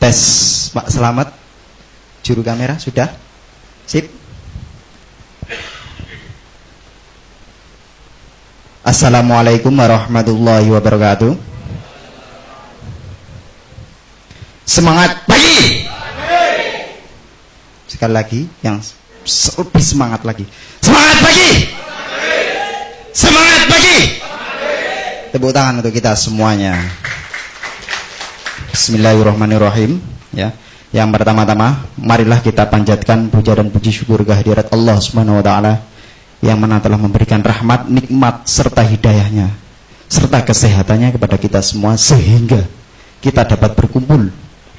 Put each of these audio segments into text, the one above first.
Tes, Pak Selamat. Juru kamera sudah? Sip. Assalamualaikum warahmatullahi wabarakatuh. Semangat pagi. Sekali lagi, yang lebih semangat lagi. Semangat pagi. Semangat pagi. Tepuk tangan untuk kita semuanya. Bismillahirrahmanirrahim. Ya, yang pertama-tama, marilah kita panjatkan puja dan puji syukur kehadirat Allah Subhanahu wa taala yang mana telah memberikan rahmat, nikmat serta hidayahnya serta kesehatannya kepada kita semua sehingga kita dapat berkumpul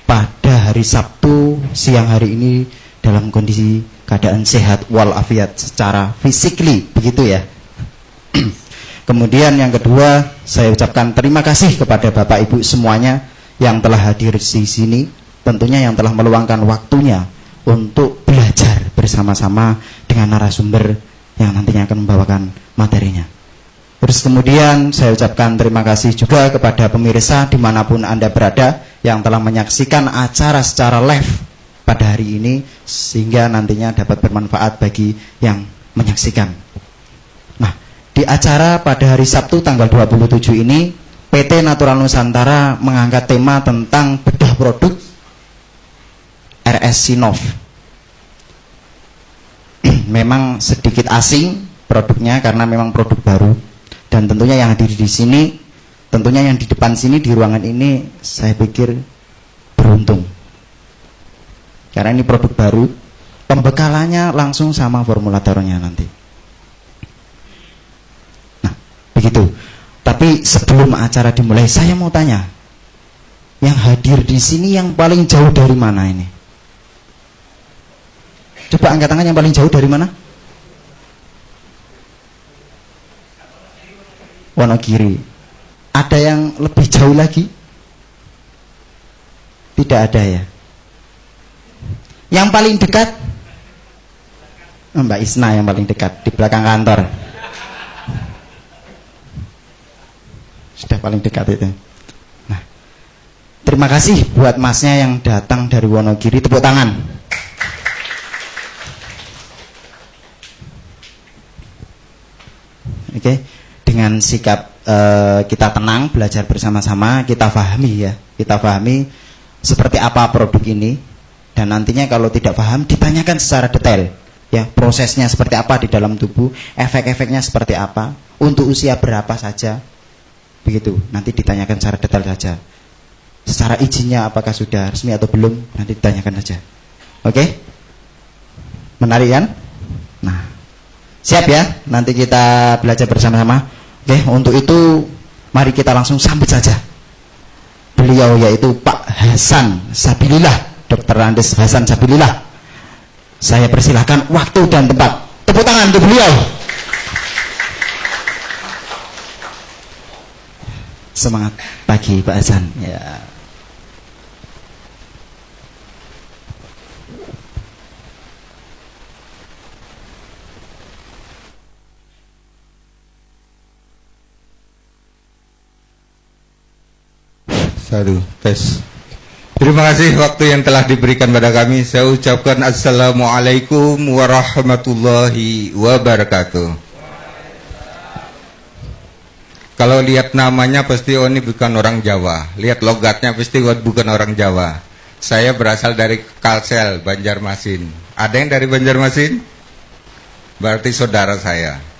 pada hari Sabtu siang hari ini dalam kondisi keadaan sehat walafiat secara physically, begitu ya. Kemudian yang kedua, saya ucapkan terima kasih kepada Bapak Ibu semuanya yang telah hadir di sini, tentunya yang telah meluangkan waktunya untuk belajar bersama-sama dengan narasumber yang nantinya akan membawakan materinya. Terus kemudian saya ucapkan terima kasih juga kepada pemirsa dimanapun Anda berada yang telah menyaksikan acara secara live pada hari ini sehingga nantinya dapat bermanfaat bagi yang menyaksikan. Nah, di acara pada hari Sabtu tanggal 27 ini PT Natural Nusantara mengangkat tema tentang bedah produk RS Sinov. Memang sedikit asing produknya karena memang produk baru dan tentunya yang hadir di sini, tentunya yang di depan sini di ruangan ini saya pikir beruntung karena ini produk baru, pembekalannya langsung sama formulatornya nanti. Nah, begitu. Tapi sebelum acara dimulai, saya mau tanya, yang hadir di sini yang paling jauh dari mana ini? Coba angkat tangan yang paling jauh dari mana? Wonogiri. Ada yang lebih jauh lagi? Tidak ada ya. Yang paling dekat? Mbak Isna yang paling dekat, di belakang kantor. Sudah paling dekat itu. Nah, terima kasih buat masnya yang datang dari Wonogiri. Tepuk tangan. Oke, dengan sikap kita tenang, belajar bersama-sama, kita pahami ya, kita pahami seperti apa produk ini dan nantinya kalau tidak paham ditanyakan secara detail ya, prosesnya seperti apa di dalam tubuh, efek-efeknya seperti apa, untuk usia berapa saja, begitu. Nanti ditanyakan secara detail saja. Secara izinnya apakah sudah resmi atau belum, nanti ditanyakan saja. Oke, menarik kan? Nah, siap ya, nanti kita belajar bersama-sama. Oke, untuk itu mari kita langsung sambut saja beliau, yaitu Pak Hasan Sabilillah, Dr. Andes Hasan Sabilillah. Saya persilahkan waktu dan tempat. Tepuk tangan untuk beliau. Semangat pagi Pak Hasan ya. Satu, tes. Terima kasih waktu yang telah diberikan pada kami. Saya ucapkan Assalamualaikum warahmatullahi wabarakatuh. Kalau lihat namanya pasti oh ini bukan orang Jawa. Lihat logatnya pasti bukan orang Jawa. Saya berasal dari Kalsel, Banjarmasin. Ada yang dari Banjarmasin? Berarti saudara saya.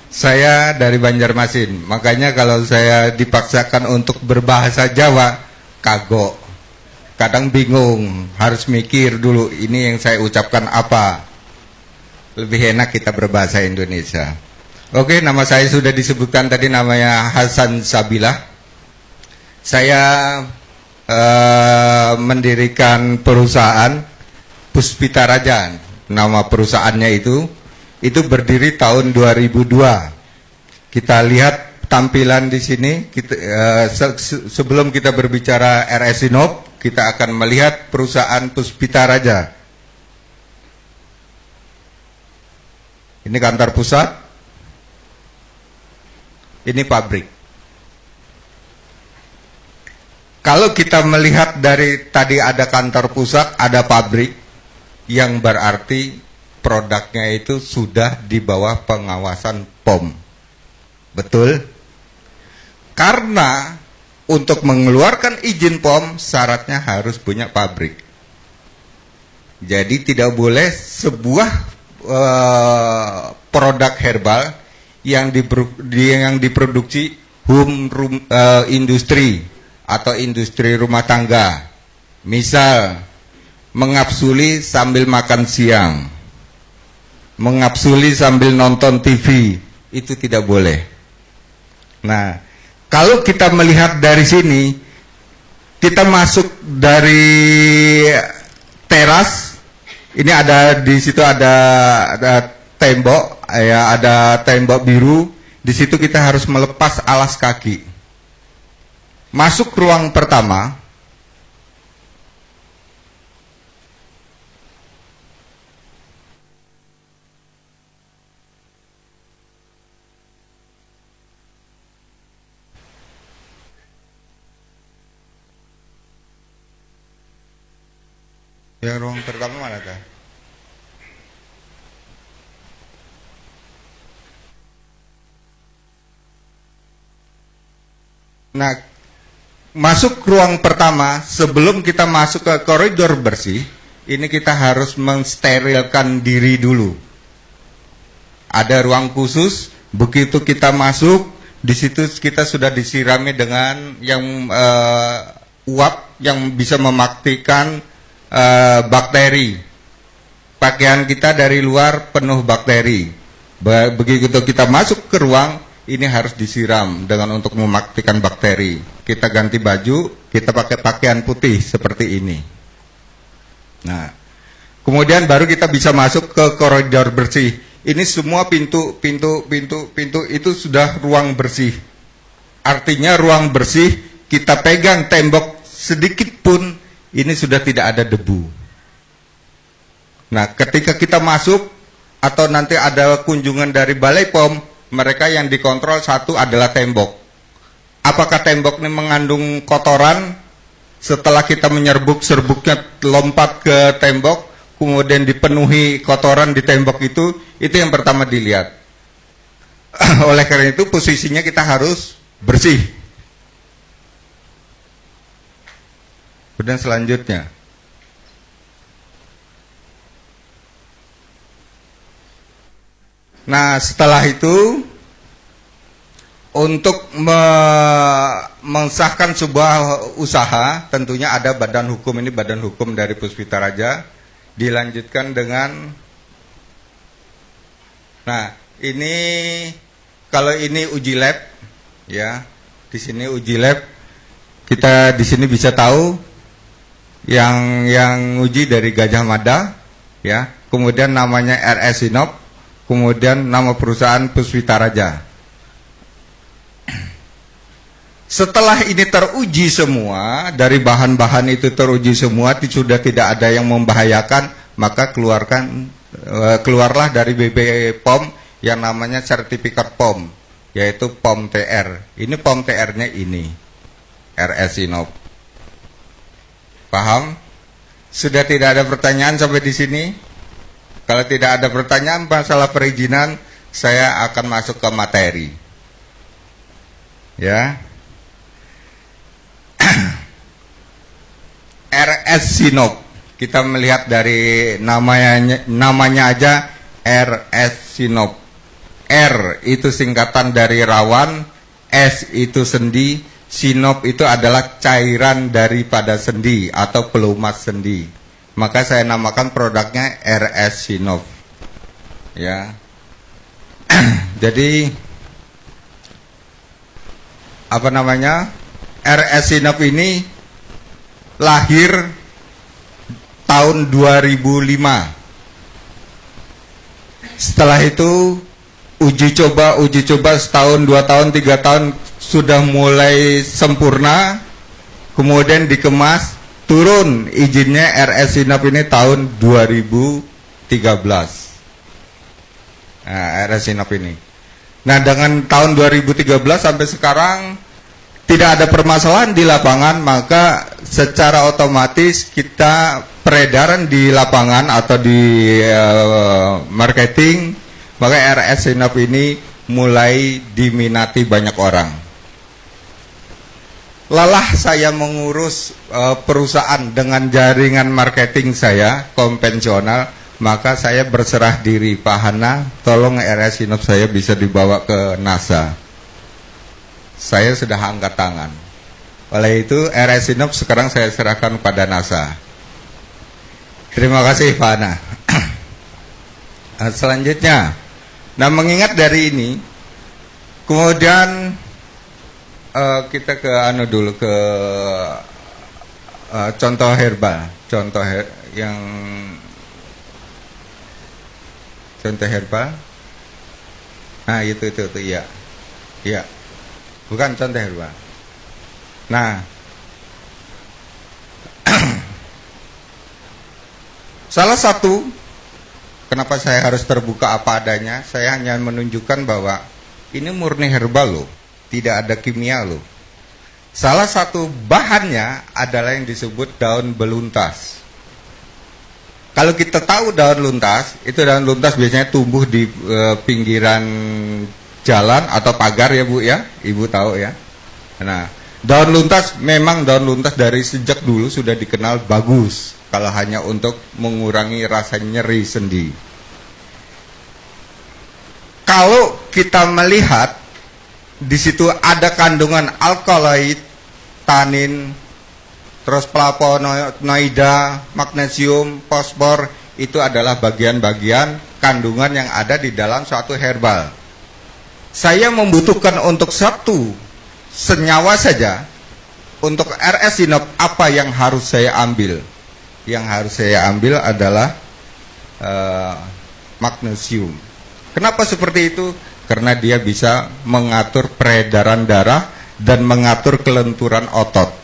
Saya dari Banjarmasin, makanya kalau saya dipaksakan untuk berbahasa Jawa, kagok. Kadang bingung, harus mikir dulu, ini yang saya ucapkan apa. Lebih enak kita berbahasa Indonesia. Oke, nama saya sudah disebutkan tadi, namanya Hasan Sabilillah. Saya mendirikan perusahaan Puspita Raja, nama perusahaannya itu berdiri tahun 2002. Kita lihat tampilan di sini. Sebelum kita berbicara RS Sinov, kita akan melihat perusahaan Puspita Raja. Ini kantor pusat. Ini pabrik. Kalau kita melihat dari tadi ada kantor pusat, ada pabrik, yang berarti produknya itu sudah di bawah pengawasan POM. Betul? Karena untuk mengeluarkan izin POM syaratnya harus punya pabrik. Jadi tidak boleh sebuah produk herbal yang diproduksi industri atau industri rumah tangga, misal mengapsuli sambil makan siang, mengapsuli sambil nonton TV, itu tidak boleh. Nah, kalau kita melihat dari sini, kita masuk dari teras, ini ada di situ ada tembok, ya, ada tembok biru. Di situ kita harus melepas alas kaki. Masuk ruang pertama. Yang ruang pertama mana kah? Nah, masuk ruang pertama, sebelum kita masuk ke koridor bersih, ini kita harus mensterilkan diri dulu. Ada ruang khusus, begitu kita masuk, di situ kita sudah disirami dengan yang uap yang bisa mematikan bakteri. Pakaian kita dari luar penuh bakteri. Begitu kita masuk ke ruang, ini harus disiram dengan untuk mematikan bakteri. Kita ganti baju, kita pakai pakaian putih seperti ini. Nah, kemudian baru kita bisa masuk ke koridor bersih. Ini semua pintu itu sudah ruang bersih. Artinya ruang bersih, kita pegang tembok sedikit pun, ini sudah tidak ada debu. Nah, ketika kita masuk atau nanti ada kunjungan dari Balai POM, mereka yang dikontrol satu adalah tembok. Apakah tembok ini mengandung kotoran? Setelah kita menyerbuk, serbuknya lompat ke tembok, kemudian dipenuhi kotoran di tembok itu yang pertama dilihat. Oleh karena itu posisinya kita harus bersih. Kemudian selanjutnya, nah, setelah itu untuk mensahkan sebuah usaha, tentunya ada badan hukum, ini badan hukum dari Puspita Raja. Dilanjutkan dengan, nah ini kalau ini uji lab, ya, di sini uji lab, kita di sini bisa tahu yang uji dari Gajah Mada, ya, kemudian namanya RS Sinop, kemudian nama perusahaan Puspita Raja. Setelah ini teruji semua, dari bahan-bahan itu teruji semua, sudah tidak ada yang membahayakan, maka keluarlah dari BPOM yang namanya sertifikat POM, yaitu POM TR. Ini POM TR-nya ini, RS Sinop. Paham? Sudah tidak ada pertanyaan sampai di sini? Kalau tidak ada pertanyaan masalah perizinan, saya akan masuk ke materi. Ya. RS Sinop. Kita melihat dari namanya aja RS Sinop. R itu singkatan dari rawan, S itu sendi, Sinop itu adalah cairan daripada sendi atau pelumas sendi. Maka saya namakan produknya RS Sinop. Ya. Jadi apa namanya? RS Sinop ini lahir tahun 2005. Setelah itu uji coba setahun, 2 tahun, 3 tahun sudah mulai sempurna. Kemudian dikemas, turun izinnya RS Sinop ini tahun 2013. Nah, RS Sinop ini. Nah, dengan tahun 2013 sampai sekarang tidak ada permasalahan di lapangan, maka secara otomatis kita peredaran di lapangan atau di marketing, maka RS Sinop ini mulai diminati banyak orang. Lelah saya mengurus perusahaan dengan jaringan marketing saya konvensional, maka saya berserah diri, Pak Hana, tolong RS Sinop saya bisa dibawa ke NASA. Saya sudah angkat tangan. Oleh itu RS Sinop sekarang saya serahkan pada NASA. Terima kasih Pak Hana. Selanjutnya, nah mengingat dari ini, kemudian kita ke dulu ke contoh herbal, contoh herbal. Nah itu ya, iya, bukan contoh herbal. Nah, salah satu kenapa saya harus terbuka apa adanya, saya hanya menunjukkan bahwa ini murni herbal loh, tidak ada kimia loh. Salah satu bahannya adalah yang disebut daun beluntas. Kalau kita tahu daun luntas, itu daun luntas biasanya tumbuh di pinggiran jalan atau pagar ya Bu ya, Ibu tahu ya. Nah, daun luntas memang daun luntas dari sejak dulu sudah dikenal bagus kalau hanya untuk mengurangi rasa nyeri sendi. Kalau kita melihat di situ ada kandungan alkaloid, tanin, terus flavonoida, magnesium, fosfor, itu adalah bagian-bagian kandungan yang ada di dalam suatu herbal. Saya membutuhkan untuk satu senyawa saja, untuk RS Sinop apa yang harus saya ambil? Yang harus saya ambil adalah magnesium. Kenapa seperti itu? Karena dia bisa mengatur peredaran darah dan mengatur kelenturan otot.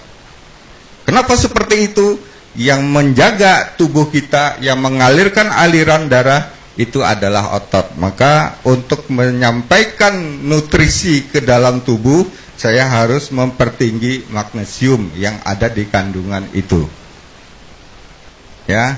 Kenapa seperti itu? Yang menjaga tubuh kita, yang mengalirkan aliran darah itu adalah otot. Maka untuk menyampaikan nutrisi ke dalam tubuh, saya harus mempertinggi magnesium yang ada di kandungan itu. Ya.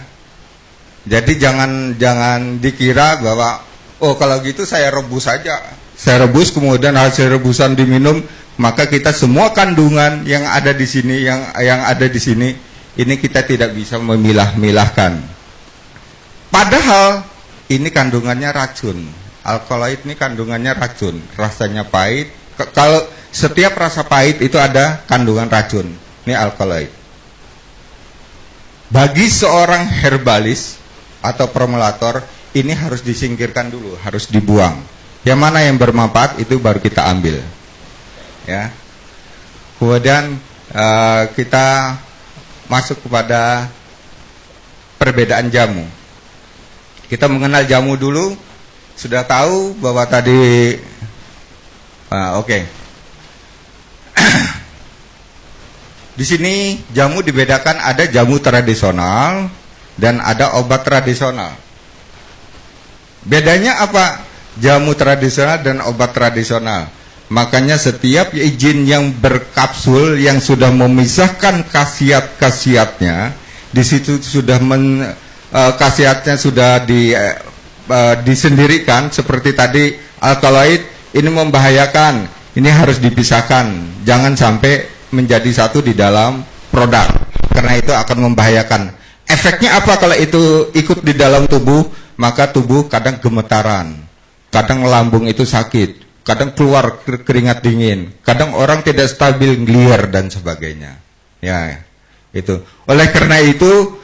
Jadi jangan dikira bahwa oh kalau gitu saya rebus saja. Saya rebus kemudian hasil rebusan diminum, maka kita semua kandungan yang ada di sini, yang ada di sini, ini kita tidak bisa memilah-milahkan. Padahal ini kandungannya racun. Alkaloid ini kandungannya racun, rasanya pahit. Kalau setiap rasa pahit itu ada kandungan racun. Ini alkaloid. Bagi seorang herbalis atau formulator, ini harus disingkirkan dulu, harus dibuang. Yang mana yang bermanfaat itu baru kita ambil. Ya. Kemudian kita masuk kepada perbedaan jamu. Kita mengenal jamu dulu, sudah tahu bahwa tadi oke. Di sini jamu dibedakan, ada jamu tradisional dan ada obat tradisional. Bedanya apa? Jamu tradisional dan obat tradisional. Makanya setiap izin yang berkapsul yang sudah memisahkan khasiat-khasiatnya, di situ sudah khasiatnya sudah disendirikan. Seperti tadi alkaloid ini membahayakan, ini harus dipisahkan, jangan sampai menjadi satu di dalam produk, karena itu akan membahayakan. Efeknya apa kalau itu ikut di dalam tubuh? Maka tubuh kadang gemetaran, kadang lambung itu sakit, kadang keluar keringat dingin, kadang orang tidak stabil, ngeliar dan sebagainya. Ya, itu. Oleh karena itu,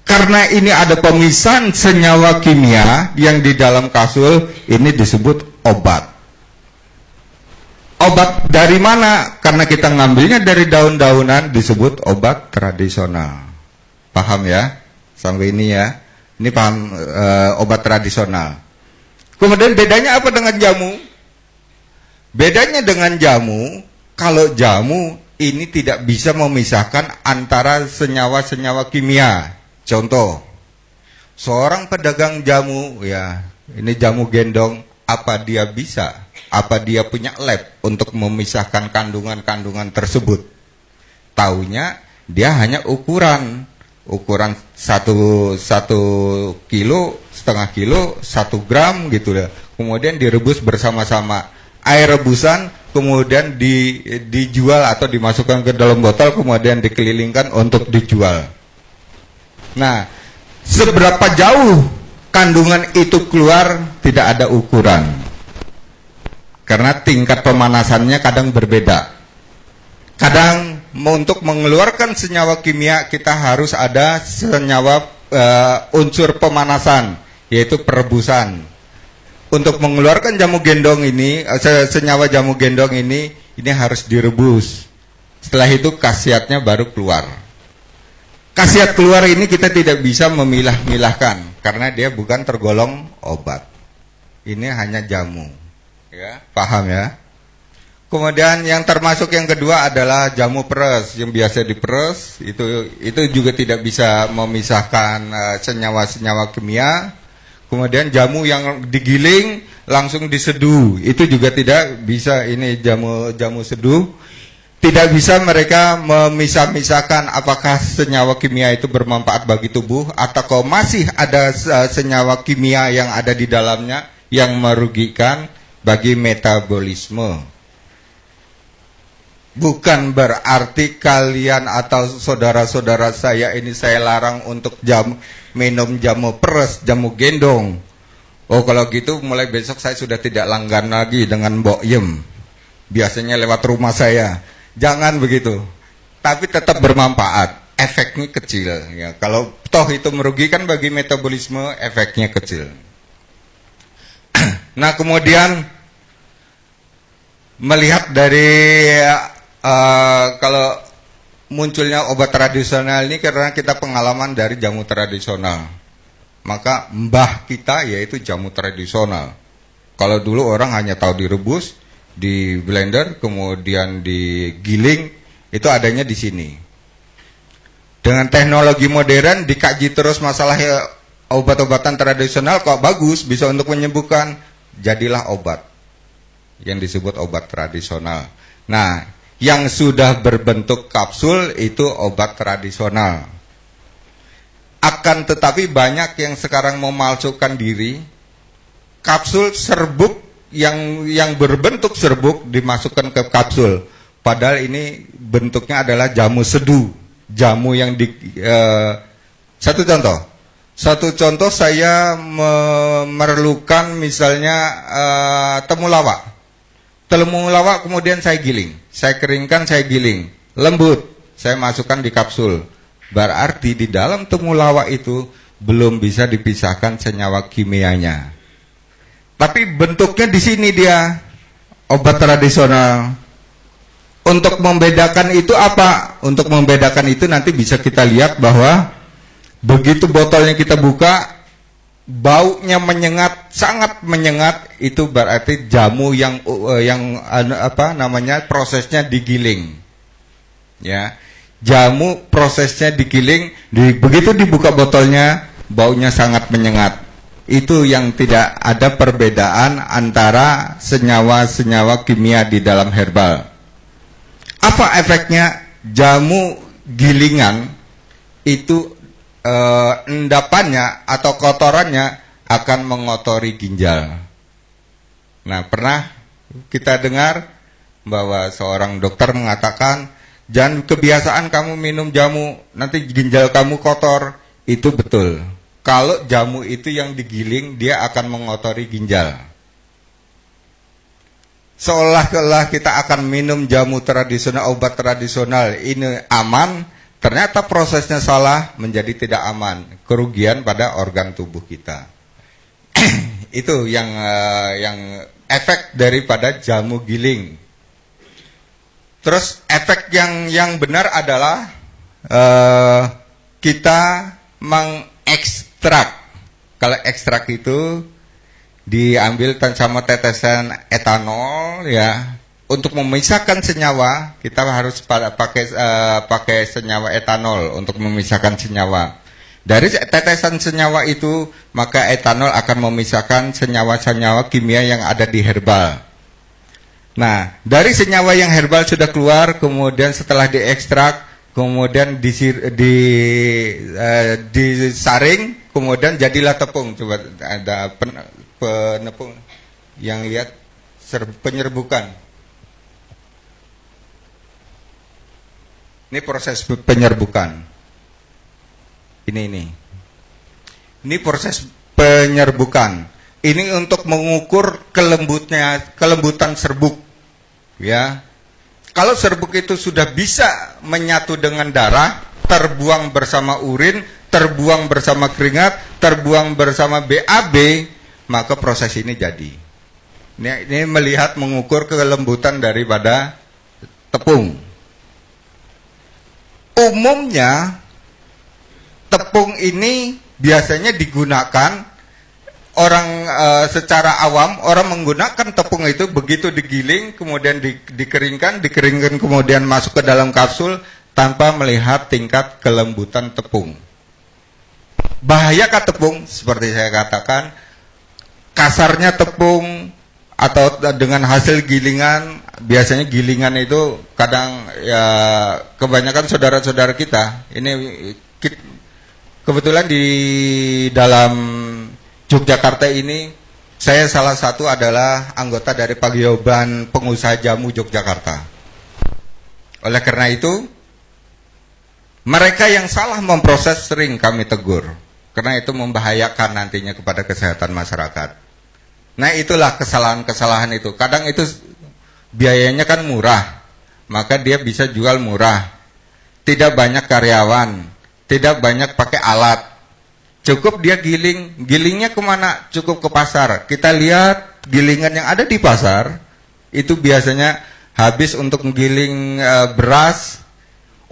karena ini ada pemisahan senyawa kimia yang di dalam kapsul, ini disebut obat. Obat dari mana? Karena kita ngambilnya dari daun-daunan, disebut obat tradisional. Paham ya? Sampai ini ya. Ini paham obat tradisional. Kemudian bedanya apa dengan jamu? Bedanya dengan jamu, kalau jamu ini tidak bisa memisahkan antara senyawa-senyawa kimia. Contoh, seorang pedagang jamu, ya, ini jamu gendong, apa dia bisa Apa dia punya lab untuk memisahkan kandungan-kandungan tersebut? Taunya dia hanya ukuran satu kilo, setengah kilo, 1 gram gitu ya. Kemudian direbus bersama-sama. Air rebusan kemudian dijual atau dimasukkan ke dalam botol, kemudian dikelilingkan untuk dijual. Nah, seberapa jauh kandungan itu keluar tidak ada ukuran. Karena tingkat pemanasannya kadang berbeda. Kadang untuk mengeluarkan senyawa kimia kita harus ada senyawa unsur pemanasan, yaitu perebusan. Untuk mengeluarkan jamu gendong ini, senyawa jamu gendong ini harus direbus. Setelah itu khasiatnya baru keluar. Khasiat keluar ini kita tidak bisa memilah-milahkan karena dia bukan tergolong obat. Ini hanya jamu. Ya, paham ya? Kemudian yang termasuk yang kedua adalah jamu peres, yang biasa diperes. Itu juga tidak bisa memisahkan senyawa-senyawa kimia. Kemudian jamu yang digiling langsung diseduh, itu juga tidak bisa. Ini jamu seduh. Tidak bisa mereka memisah-misahkan apakah senyawa kimia itu bermanfaat bagi tubuh atau kalau masih ada senyawa kimia yang ada di dalamnya yang merugikan bagi metabolisme. Bukan berarti kalian atau saudara-saudara saya ini saya larang untuk minum jamu peres, jamu gendong. Oh kalau gitu mulai besok saya sudah tidak langgan lagi dengan Mbok Yem. Biasanya lewat rumah saya. Jangan begitu. Tapi tetap bermanfaat. Efeknya kecil. Ya. Kalau toh itu merugikan bagi metabolisme, efeknya kecil. Nah kemudian melihat dari kalau munculnya obat tradisional ini karena kita pengalaman dari jamu tradisional. Maka mbah kita yaitu jamu tradisional. Kalau dulu orang hanya tahu direbus, di blender, kemudian digiling, itu adanya di sini. Dengan teknologi modern dikaji terus masalah obat-obatan tradisional kok bagus, bisa untuk menyembuhkan, jadilah obat yang disebut obat tradisional. Nah, yang sudah berbentuk kapsul itu obat tradisional. Akan tetapi banyak yang sekarang memalsukan diri. Kapsul serbuk yang berbentuk serbuk dimasukkan ke kapsul. Padahal ini bentuknya adalah jamu seduh. Jamu yang Satu contoh saya memerlukan misalnya temulawak. Temulawak kemudian saya giling. Saya keringkan, saya giling. Lembut, saya masukkan di kapsul. Berarti di dalam temulawak itu belum bisa dipisahkan senyawa kimianya. Tapi bentuknya di sini dia obat tradisional. Untuk membedakan itu apa? Untuk membedakan itu nanti bisa kita lihat bahwa begitu botolnya kita buka, baunya menyengat, sangat menyengat, itu berarti jamu yang prosesnya digiling. Ya. Jamu prosesnya digiling, begitu dibuka botolnya baunya sangat menyengat. Itu yang tidak ada perbedaan antara senyawa-senyawa kimia di dalam herbal. Apa efeknya? Jamu gilingan itu endapannya atau kotorannya akan mengotori ginjal. Nah, pernah kita dengar bahwa seorang dokter mengatakan, jangan kebiasaan kamu minum jamu, nanti ginjal kamu kotor. Itu betul. Kalau jamu itu yang digiling, dia akan mengotori ginjal. Seolah-olah kita akan minum jamu tradisional, obat tradisional, ini aman, ternyata prosesnya salah, menjadi tidak aman. Kerugian pada organ tubuh kita. Itu yang efek daripada jamu giling. Terus efek yang benar adalah kita mengekstrak. Kalau ekstrak itu diambil sama tetesan etanol, ya. Untuk memisahkan senyawa kita harus pakai senyawa etanol untuk memisahkan senyawa. Dari tetesan senyawa itu maka etanol akan memisahkan senyawa-senyawa kimia yang ada di herbal. Nah, dari senyawa yang herbal sudah keluar, kemudian setelah diekstrak, kemudian disaring, kemudian jadilah tepung. Coba ada penepung yang lihat penyerbukan. Ini proses penyerbukan. Ini proses penyerbukan. Ini untuk mengukur kelembutan serbuk. Ya. Kalau serbuk itu sudah bisa menyatu dengan darah, terbuang bersama urin, terbuang bersama keringat, terbuang bersama BAB, maka proses ini jadi. Ini melihat mengukur kelembutan daripada tepung. Umumnya tepung ini biasanya digunakan orang secara awam, orang menggunakan tepung itu begitu digiling, kemudian dikeringkan kemudian masuk ke dalam kapsul tanpa melihat tingkat kelembutan tepung. Bahayakah tepung? Seperti saya katakan, kasarnya tepung atau dengan hasil gilingan, biasanya gilingan itu kadang ya kebanyakan saudara-saudara kita, ini kebetulan di dalam Yogyakarta ini, saya salah satu adalah anggota dari Paguyuban Pengusaha Jamu Yogyakarta. Oleh karena itu, mereka yang salah memproses sering kami tegur, karena itu membahayakan nantinya kepada kesehatan masyarakat. Nah, itulah kesalahan-kesalahan itu. Kadang itu biayanya kan murah, maka dia bisa jual murah. Tidak banyak karyawan, tidak banyak pakai alat. Cukup dia gilingnya kemana? Cukup ke pasar. Kita lihat gilingan yang ada di pasar, itu biasanya habis untuk menggiling beras,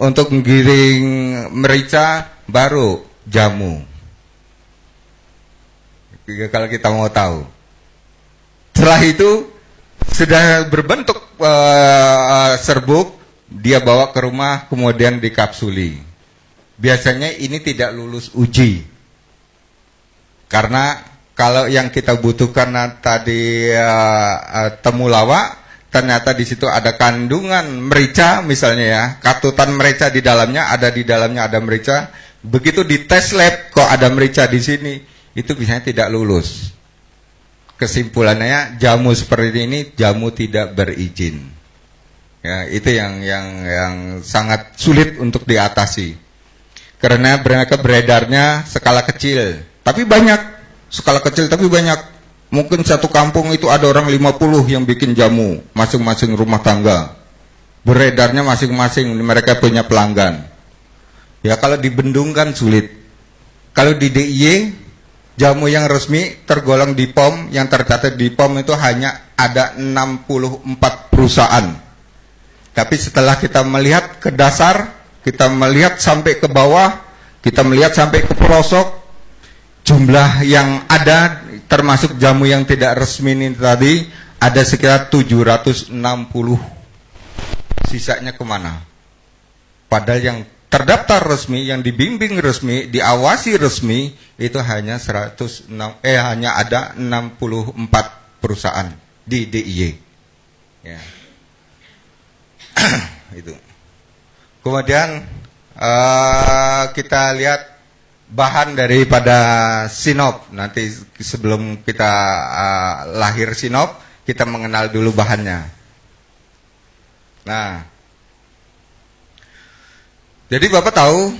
untuk menggiling merica, baru jamu. Kalau kita mau tahu. Setelah itu, sudah berbentuk serbuk, dia bawa ke rumah, kemudian dikapsuli. Biasanya ini tidak lulus uji. Karena kalau yang kita butuhkan tadi temulawak, ternyata di situ ada kandungan merica misalnya ya, katutan merica di dalamnya ada merica. Begitu di tes lab kok ada merica di sini, itu biasanya tidak lulus. Kesimpulannya jamu seperti ini jamu tidak berizin. Ya, itu yang sangat sulit untuk diatasi. Karena mereka beredarnya skala kecil. Tapi banyak, skala kecil tapi banyak. Mungkin satu kampung itu ada orang 50 yang bikin jamu, masing-masing rumah tangga. Beredarnya masing-masing, mereka punya pelanggan. Ya kalau di Bendung kan sulit. Kalau di DIY, jamu yang resmi tergolong di POM, yang tercatat di POM itu hanya ada 64 perusahaan. Tapi setelah kita melihat ke dasar, kita melihat sampai ke bawah, kita melihat sampai ke pelosok, jumlah yang ada termasuk jamu yang tidak resmi ini tadi ada sekitar 760. Sisanya kemana? Padahal yang terdaftar resmi, yang dibimbing resmi, diawasi resmi itu hanya hanya ada 64 perusahaan di DIY. Ya. Itu. Kemudian kita lihat bahan daripada sinop. Nanti sebelum kita lahir sinop, kita mengenal dulu bahannya. Nah, jadi Bapak tahu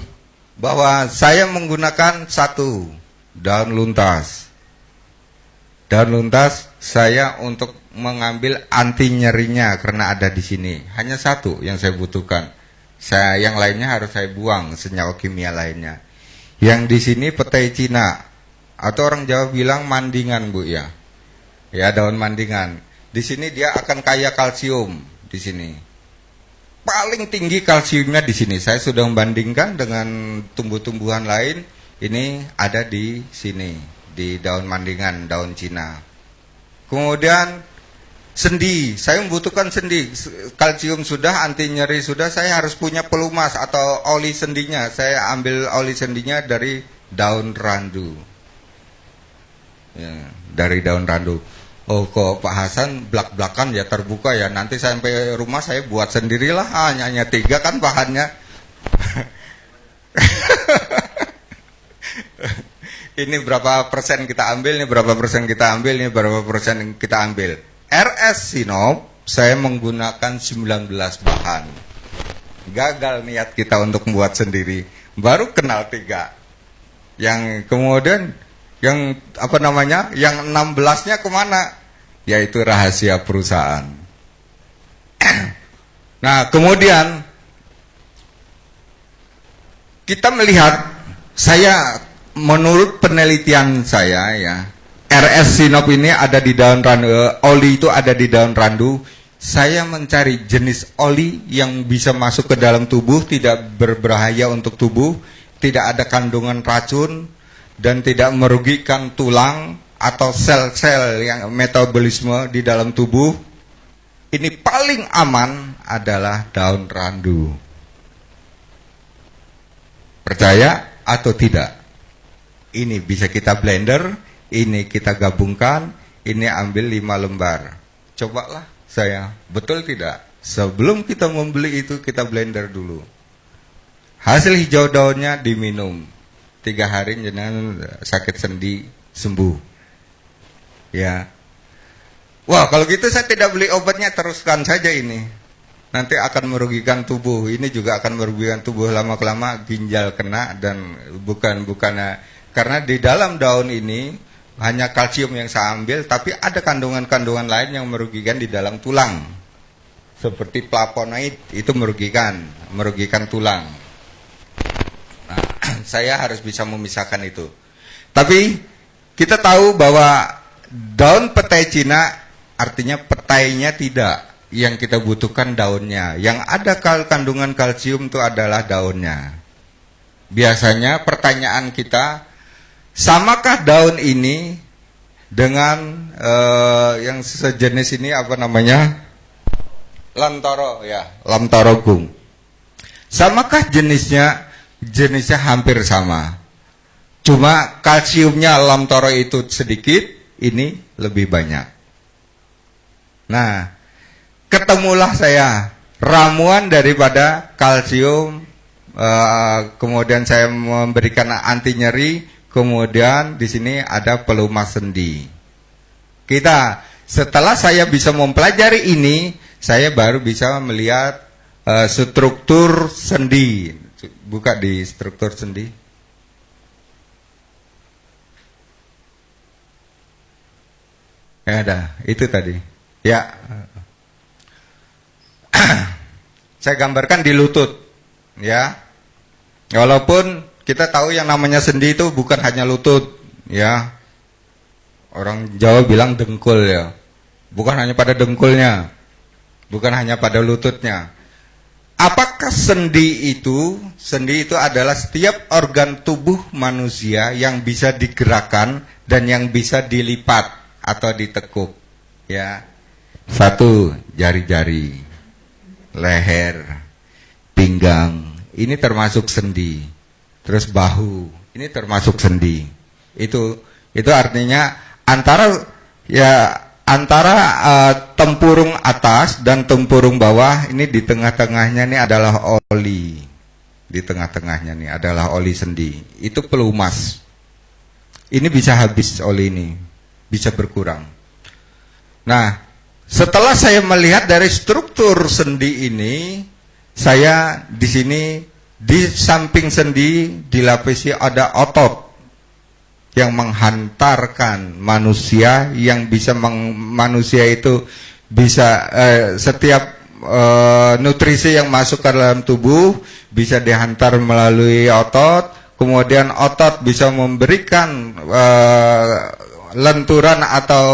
bahwa saya menggunakan satu daun luntas. Daun luntas saya untuk mengambil anti nyerinya karena ada di sini. Hanya satu yang saya butuhkan. Yang lainnya harus saya buang, senyawa kimia lainnya. Yang di sini petai Cina atau orang Jawa bilang mandingan, Bu ya. Ya, daun mandingan. Di sini dia akan kaya kalsium di sini. Paling tinggi kalsiumnya di sini. Saya sudah membandingkan dengan tumbuh-tumbuhan lain. Ini ada di sini, di daun mandingan, daun Cina. Kemudian sendi, saya membutuhkan sendi. Kalsium sudah, anti nyeri sudah, saya harus punya pelumas atau oli sendinya. Saya ambil oli sendinya dari daun randu. Ya, dari daun randu. Oh kok Pak Hasan belak-belakan ya terbuka ya, nanti sampai rumah saya buat sendirilah, hanya 3 kan bahannya. Ini berapa persen kita ambil, ini berapa persen kita ambil, ini berapa persen kita ambil. RS Sinop saya menggunakan 19 bahan. Gagal niat kita untuk membuat sendiri, baru kenal 3. Yang kemudian yang apa namanya, yang 16-nya kemana? Yaitu rahasia perusahaan. Nah kemudian kita melihat, saya menurut penelitian saya ya, RS Sinop ini ada di daun randu, oli itu ada di daun randu. Saya mencari jenis oli yang bisa masuk ke dalam tubuh, tidak berbahaya untuk tubuh, tidak ada kandungan racun, dan tidak merugikan tulang atau sel-sel yang metabolisme di dalam tubuh. Ini paling aman adalah daun randu. Percaya atau tidak? Ini bisa kita blender, ini kita gabungkan, ini ambil 5 lembar. Cobalah saya, betul tidak? Sebelum kita membeli itu kita blender dulu. Hasil hijau daunnya diminum. 3 hari jenengan sakit sendi sembuh. Ya. Wah, kalau gitu saya tidak beli obatnya, teruskan saja ini. Nanti akan merugikan tubuh. Ini juga akan merugikan tubuh, lama-lama ginjal kena, dan bukannya karena di dalam daun ini hanya kalsium yang saya ambil, tapi ada kandungan-kandungan lain yang merugikan di dalam tulang. Seperti flavonoid, itu merugikan tulang. Nah, saya harus bisa memisahkan itu. Tapi kita tahu bahwa daun petai Cina artinya petainya tidak. Yang kita butuhkan daunnya. Yang ada kandungan kalsium itu adalah daunnya. Biasanya pertanyaan kita, samakah daun ini dengan yang sejenis ini, apa namanya? Lamtoro ya, lamtorogung. Samakah jenisnya? Jenisnya hampir sama. Cuma kalsiumnya lamtoro itu sedikit, ini lebih banyak. Nah, ketemulah saya ramuan daripada kalsium, kemudian saya memberikan anti nyeri, kemudian di sini ada pelumas sendi. Setelah saya bisa mempelajari ini, saya baru bisa melihat struktur sendi. Buka di struktur sendi. Ya ada, itu tadi. Ya. Saya gambarkan di lutut, ya. Walaupun kita tahu yang namanya sendi itu bukan hanya lutut, ya. Orang Jawa bilang dengkul ya. Bukan hanya pada dengkulnya, bukan hanya pada lututnya. Apakah sendi itu? Sendi itu adalah setiap organ tubuh manusia yang bisa digerakkan dan yang bisa dilipat atau ditekuk, ya. 1, jari-jari, leher, pinggang, ini termasuk sendi. Terus bahu, ini termasuk sendi. Itu artinya antara tempurung atas dan tempurung bawah, ini di tengah-tengahnya ini adalah oli. Di tengah-tengahnya ini adalah oli sendi. Itu pelumas. Ini bisa habis oli ini, bisa berkurang. Nah, setelah saya melihat dari struktur sendi ini, saya di sini di samping sendi dilapisi ada otot yang menghantarkan manusia, yang bisa manusia itu bisa setiap nutrisi yang masuk ke dalam tubuh bisa dihantar melalui otot, kemudian otot bisa memberikan lenturan atau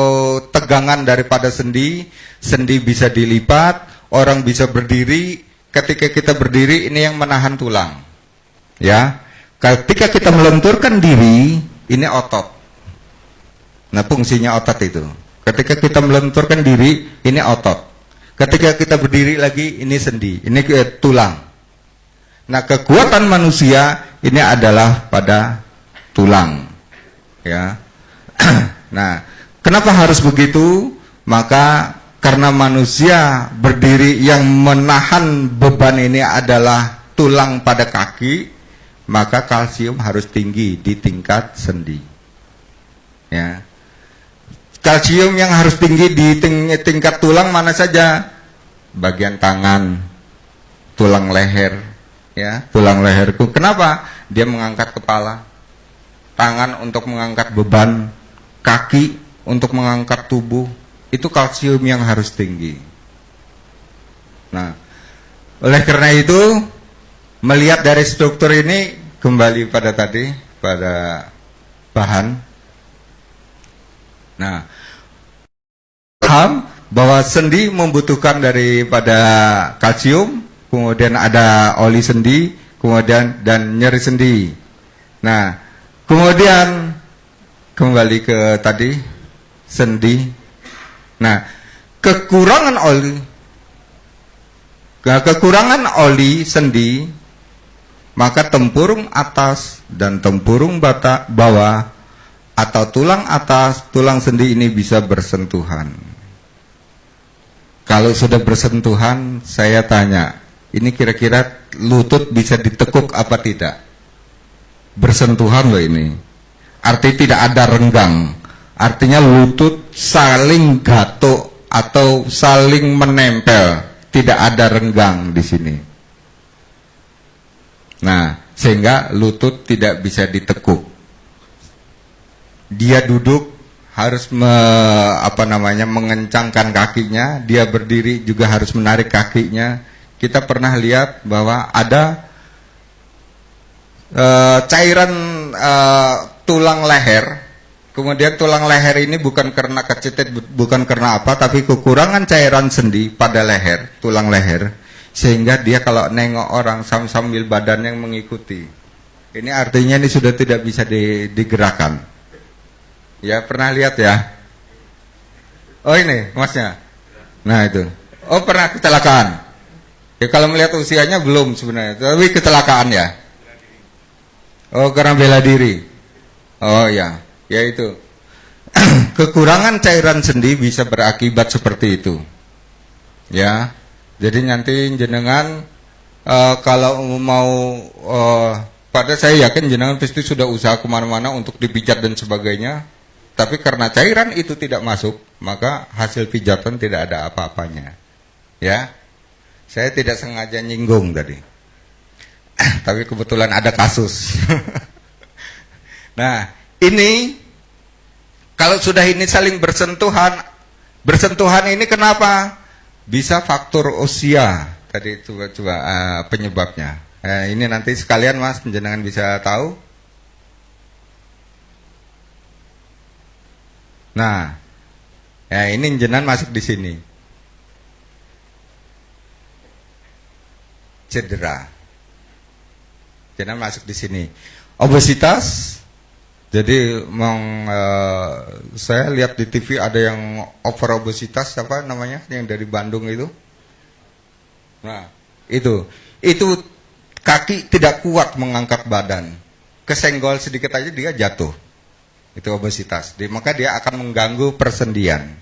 tegangan daripada sendi, sendi bisa dilipat, orang bisa berdiri. Ketika kita berdiri, ini yang menahan tulang, ya. Ketika kita melenturkan diri, ini otot. Nah, fungsinya otot itu. Ketika kita melenturkan diri, ini otot. Ketika kita berdiri lagi, ini sendi, ini tulang. Nah, kekuatan manusia ini adalah pada tulang, ya. Nah, Kenapa harus begitu? Maka karena manusia berdiri yang menahan beban ini adalah tulang pada kaki, maka kalsium harus tinggi di tingkat sendi. Ya. Kalsium yang harus tinggi di tingkat tulang mana saja? Bagian tangan, tulang leher, ya, tulang leherku. Kenapa? Dia mengangkat kepala. Tangan untuk mengangkat beban, kaki untuk mengangkat tubuh. Itu kalsium yang harus tinggi. Nah, oleh karena itu, melihat dari struktur ini, kembali pada tadi, pada bahan. Nah, paham bahwa sendi membutuhkan daripada kalsium, kemudian ada oli sendi, kemudian dan nyeri sendi. Nah, kemudian kembali ke tadi sendi. Nah, kekurangan oli sendi, maka tempurung atas dan tempurung bawah atau tulang atas, tulang sendi ini bisa bersentuhan. Kalau sudah bersentuhan, saya tanya, ini kira-kira lutut bisa ditekuk apa tidak? Bersentuhan loh ini. Artinya tidak ada renggang. Artinya lutut saling gatuk atau saling menempel. Tidak ada renggang di sini. Nah, sehingga lutut tidak bisa ditekuk. Dia duduk harus mengencangkan kakinya, dia berdiri juga harus menarik kakinya. Kita pernah lihat bahwa ada cairan tulang leher, kemudian tulang leher ini bukan karena kecetit, bukan karena apa, tapi kekurangan cairan sendi pada leher, tulang leher, sehingga dia kalau nengok orang sambil badannya yang mengikuti. Ini artinya ini sudah tidak bisa digerakkan. Ya, pernah lihat ya? Oh ini masnya. Nah itu. Oh pernah kecelakaan. Ya kalau melihat usianya belum sebenarnya, tapi kecelakaan ya. Oh karena bela diri. Oh ya, ya itu. Kekurangan cairan sendi bisa berakibat seperti itu. Ya, jadi nanti jenengan kalau mau pada saya yakin jenengan pasti sudah usaha kemana-mana untuk dipijat dan sebagainya. Tapi karena cairan itu tidak masuk, maka hasil pijatan tidak ada apa-apanya. Ya, saya tidak sengaja nyinggung tadi. Tapi kebetulan ada kasus. Nah, ini kalau sudah ini saling bersentuhan ini kenapa? Bisa faktor usia. Tadi coba penyebabnya. Ini nanti sekalian Mas, jenengan bisa tahu. Nah, ya ini jenengan masuk di sini. Cedera. Jenengan masuk di sini. Obesitas. Jadi saya lihat di TV ada yang over obesitas, apa namanya? Yang dari Bandung itu. Nah, itu kaki tidak kuat mengangkat badan. Kesenggol sedikit aja dia jatuh. Itu obesitas. Maka dia akan mengganggu persendian.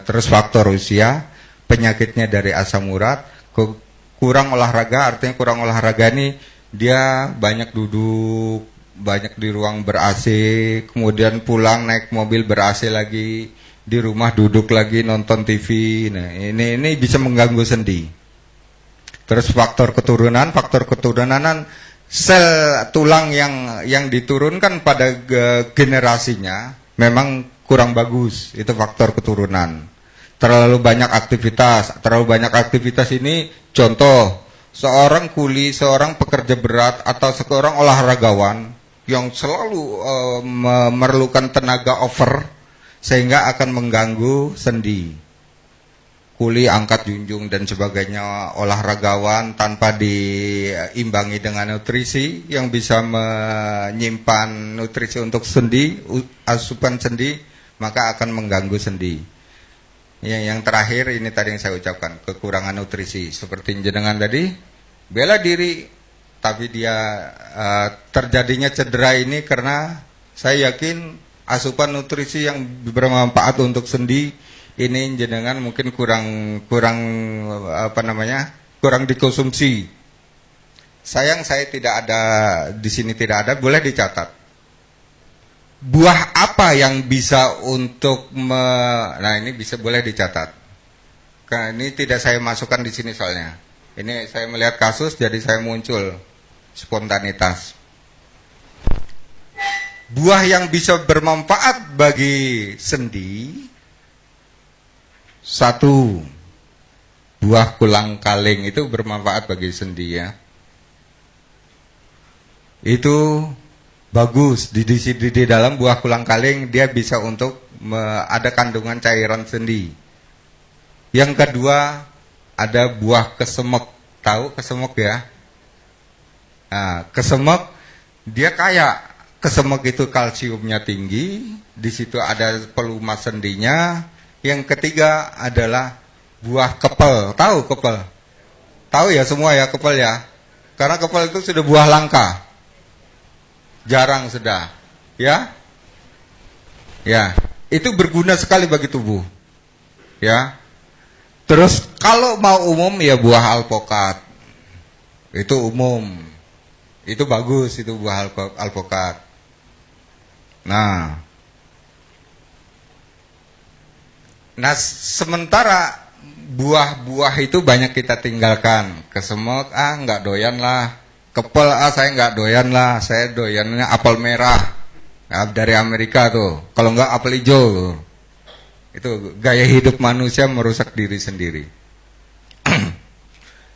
Terus faktor usia, penyakitnya dari asam urat, kurang olahraga, artinya kurang olahraga ini dia banyak duduk, banyak di ruang ber-AC, kemudian pulang naik mobil ber-AC lagi, di rumah duduk lagi nonton TV. Nah, ini bisa mengganggu sendi. Terus faktor keturunan sel tulang yang diturunkan pada generasinya memang kurang bagus, itu faktor keturunan. Terlalu banyak aktivitas ini contoh seorang kuli, seorang pekerja berat atau seorang olahragawan yang selalu memerlukan tenaga over sehingga akan mengganggu sendi. Kuli, angkat junjung dan sebagainya, olahragawan tanpa diimbangi dengan nutrisi yang bisa menyimpan nutrisi untuk sendi, asupan sendi, maka akan mengganggu sendi. Yang terakhir ini tadi yang saya ucapkan, kekurangan nutrisi. Seperti jenengan tadi, bela diri, tapi dia terjadinya cedera ini karena saya yakin asupan nutrisi yang bermanfaat untuk sendi ini jenengan mungkin kurang dikonsumsi. Sayang saya tidak ada di sini, tidak ada, boleh dicatat. Buah apa yang bisa nah ini bisa boleh dicatat. Karena ini tidak saya masukkan di sini soalnya. Ini saya melihat kasus jadi saya muncul spontanitas. Buah yang bisa bermanfaat bagi sendi, satu, buah kolang-kaling itu bermanfaat bagi sendi ya. Itu bagus di dalam buah kolang-kaling dia bisa untuk ada kandungan cairan sendi. Yang kedua ada buah kesemek, tahu kesemek ya? Nah, kesemek dia kaya. Kesemek itu kalsiumnya tinggi, di situ ada pelumas sendinya. Yang ketiga adalah buah kepel. Tahu kepel? Tahu ya semua ya kepel ya? Karena kepel itu sudah buah langka. Jarang sudah. Ya? Ya, itu berguna sekali bagi tubuh. Ya. Terus kalau mau umum ya buah alpokat. Itu umum. Itu bagus itu buah alpokat. Nah, sementara buah-buah itu banyak kita tinggalkan. Kesemek, nggak doyan lah. Kepel, saya nggak doyan lah. Saya doyannya apel merah. Nah, dari Amerika tuh. Kalau nggak apel hijau tuh. Itu gaya hidup manusia merusak diri sendiri.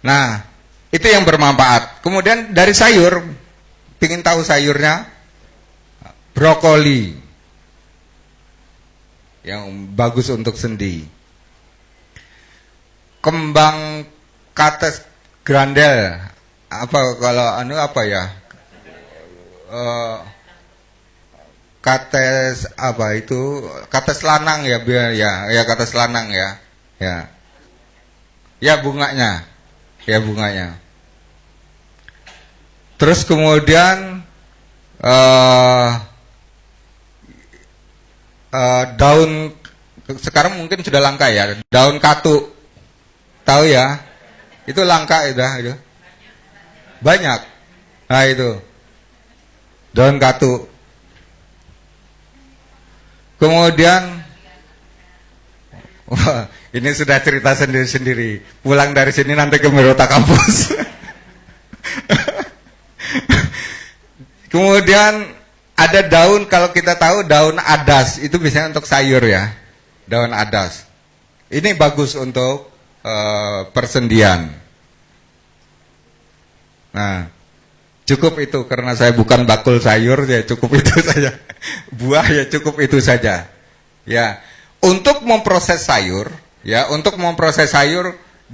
Nah, itu yang bermanfaat. Kemudian dari sayur, pingin tahu sayurnya? Brokoli yang bagus untuk sendi. Kembang kates grandel, apa kalau apa ya? Kates apa itu? Kates lanang ya, ya kates lanang ya. Ya. Ya bunganya. Ya bunganya. Terus kemudian daun sekarang mungkin sudah langka ya, daun katu, tahu ya? Itu langka itu. Banyak. Nah itu daun katu. Kemudian, wah, ini sudah cerita sendiri-sendiri. Pulang dari sini nanti ke Merota kampus. Kemudian ada daun, kalau kita tahu daun adas itu biasanya untuk sayur ya, daun adas. Ini bagus untuk persendian. Nah, cukup itu karena saya bukan bakul sayur ya, cukup itu saja. Buah ya cukup itu saja. Ya, untuk memproses sayur,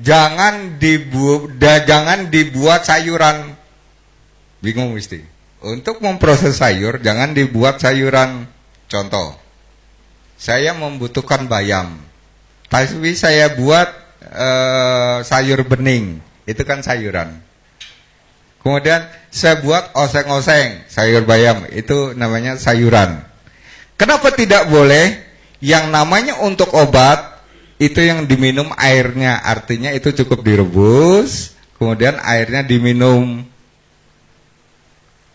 jangan dibuat sayuran. Bingung mesti. Untuk memproses sayur, jangan dibuat sayuran. Contoh, saya membutuhkan bayam, tapi saya buat sayur bening, itu kan sayuran. Kemudian saya buat oseng-oseng, sayur bayam, itu namanya sayuran. Kenapa tidak boleh? Yang namanya untuk obat, itu yang diminum airnya, artinya itu cukup direbus, kemudian airnya diminum.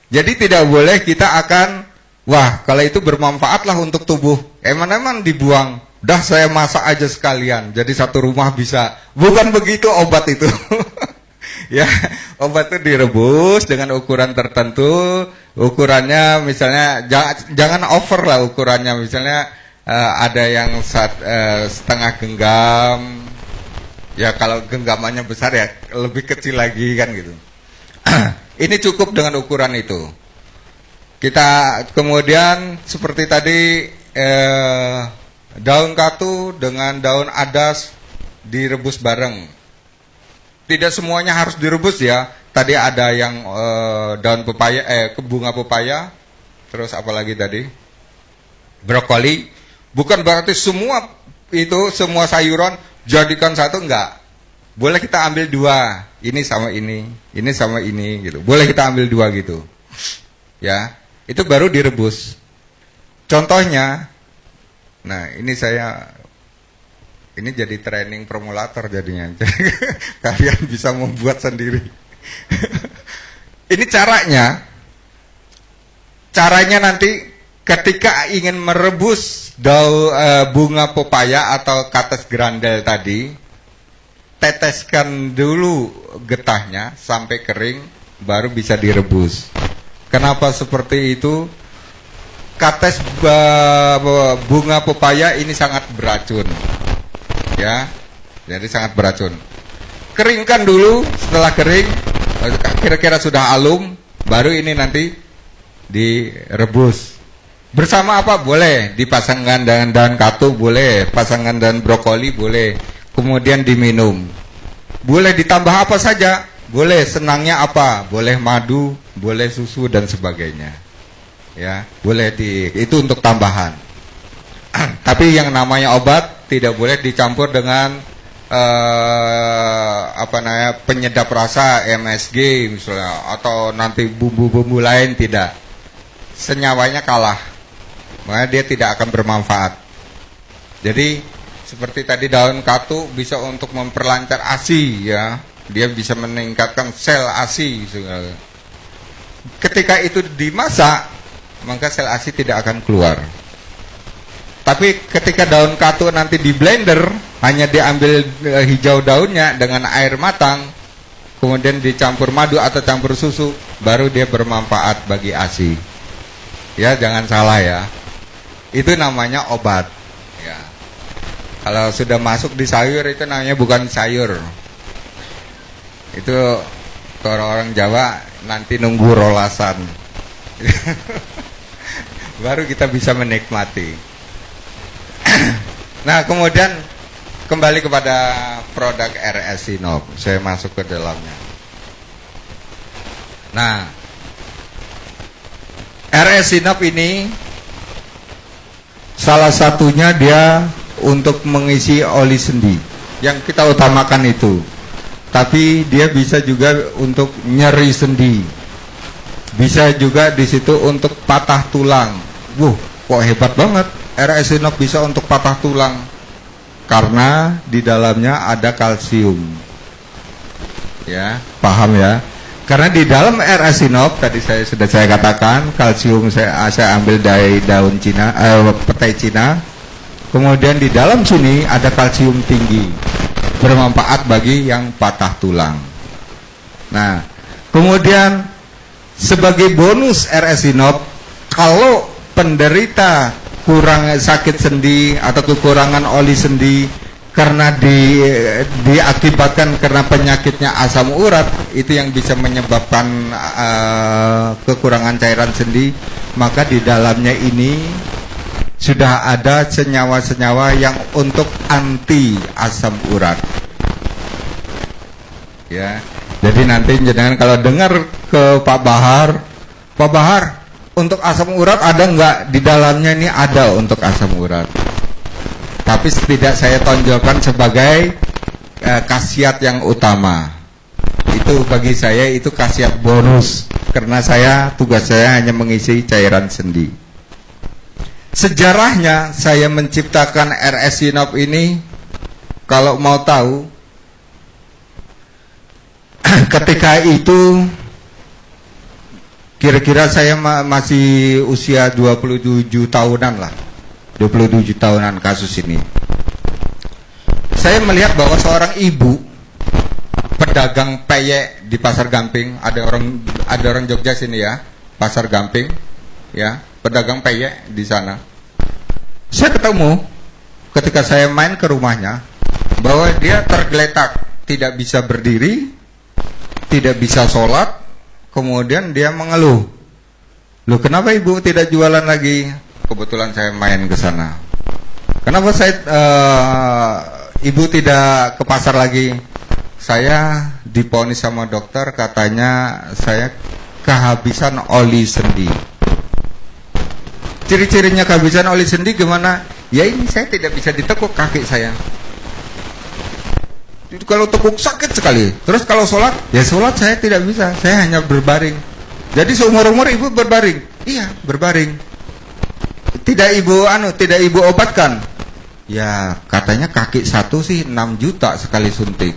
Jadi tidak boleh kita akan, wah kalau itu bermanfaat lah untuk tubuh, emang dibuang, dah saya masak aja sekalian, jadi satu rumah bisa. Bukan begitu obat itu. Ya, obat itu direbus dengan ukuran tertentu, ukurannya misalnya jangan over lah ukurannya, misalnya ada yang setengah genggam, ya kalau genggamannya besar ya lebih kecil lagi kan gitu. Ini cukup dengan ukuran itu. Kita kemudian seperti tadi daun katu dengan daun adas direbus bareng. Tidak semuanya harus direbus ya. Tadi ada yang daun pepaya, bunga pepaya, terus apa lagi tadi? Brokoli. Bukan berarti semua sayuran jadikan satu, enggak. Boleh kita ambil dua, ini sama ini sama ini gitu. Boleh kita ambil dua gitu. Ya, itu baru direbus. Contohnya, nah ini jadi training formulator jadinya. Kalian bisa membuat sendiri. Ini caranya nanti ketika ingin merebus bunga pepaya atau Cattes grandel tadi, teteskan dulu getahnya sampai kering, baru bisa direbus. Kenapa seperti itu? Cattes bunga pepaya ini sangat beracun, ya, jadi sangat beracun. Keringkan dulu, setelah kering, kira-kira sudah alum, baru ini nanti direbus. Bersama apa? Boleh dipasangkan dengan daun katu, boleh pasangkan dengan brokoli, boleh. Kemudian diminum. Boleh ditambah apa saja? Boleh, senangnya apa? Boleh madu, boleh susu dan sebagainya. Ya, boleh itu untuk tambahan. Tapi yang namanya obat tidak boleh dicampur dengan penyedap rasa MSG misalnya, atau nanti bumbu-bumbu lain, tidak. Senyawanya kalah, makanya dia tidak akan bermanfaat. Jadi seperti tadi daun katu bisa untuk memperlancar ASI, ya, dia bisa meningkatkan sel ASI. Ketika itu dimasak, maka sel ASI tidak akan keluar. Tapi ketika daun katu nanti di blender, hanya diambil hijau daunnya dengan air matang, kemudian dicampur madu atau campur susu, baru dia bermanfaat bagi ASI. Ya, jangan salah ya. Itu namanya obat. Ya. Kalau sudah masuk di sayur, itu namanya bukan sayur. Itu orang-orang Jawa nanti nunggu rolasan. Baru kita bisa menikmati. Nah, kemudian kembali kepada produk RS Sinop. Saya masuk ke dalamnya. Nah, RS Sinop ini salah satunya dia untuk mengisi oli sendi. Yang kita utamakan itu. Tapi dia bisa juga untuk nyeri sendi. Bisa juga di situ untuk patah tulang. Kok hebat banget. RS Sinop bisa untuk patah tulang. Karena di dalamnya ada kalsium. Ya, paham ya? Karena di dalam RS Sinop tadi sudah saya katakan, kalsium saya ambil dari daun Cina, petai Cina. Kemudian di dalam sini ada kalsium tinggi, bermanfaat bagi yang patah tulang. Nah, kemudian sebagai bonus RS Sinop, kalau penderita kurang sakit sendi atau kekurangan oli sendi karena diakibatkan karena penyakitnya asam urat, itu yang bisa menyebabkan kekurangan cairan sendi, maka di dalamnya ini sudah ada senyawa-senyawa yang untuk anti asam urat. Ya, jadi nanti jangan kalau dengar ke Pak Bahar, untuk asam urat ada nggak? Di dalamnya ini ada untuk asam urat. Tapi tidak saya tonjolkan sebagai khasiat yang utama. Itu bagi saya itu khasiat bonus. Karena tugas saya hanya mengisi cairan sendi. Sejarahnya saya menciptakan RS Sinop ini, kalau mau tahu, ketika itu kira-kira saya masih usia 27 tahunan lah. 27 tahunan kasus ini. Saya melihat bahwa seorang ibu pedagang peyek di Pasar Gamping, ada orang Jogja sini ya, Pasar Gamping, ya, pedagang peyek di sana. Saya ketemu ketika saya main ke rumahnya bahwa dia tergeletak, tidak bisa berdiri, tidak bisa sholat. Kemudian dia mengeluh, loh kenapa ibu tidak jualan lagi? Kebetulan saya main ke sana. Kenapa ibu tidak ke pasar lagi? Saya diponis sama dokter, katanya saya kehabisan oli sendi. Ciri-cirinya kehabisan oli sendi gimana? Ya ini saya tidak bisa ditekuk kaki saya. Kalau tekuk sakit sekali. Terus kalau sholat, ya sholat saya tidak bisa. Saya hanya berbaring. Jadi seumur-umur ibu berbaring? Iya, berbaring. tidak ibu obatkan? Ya katanya kaki satu sih 6 juta sekali suntik,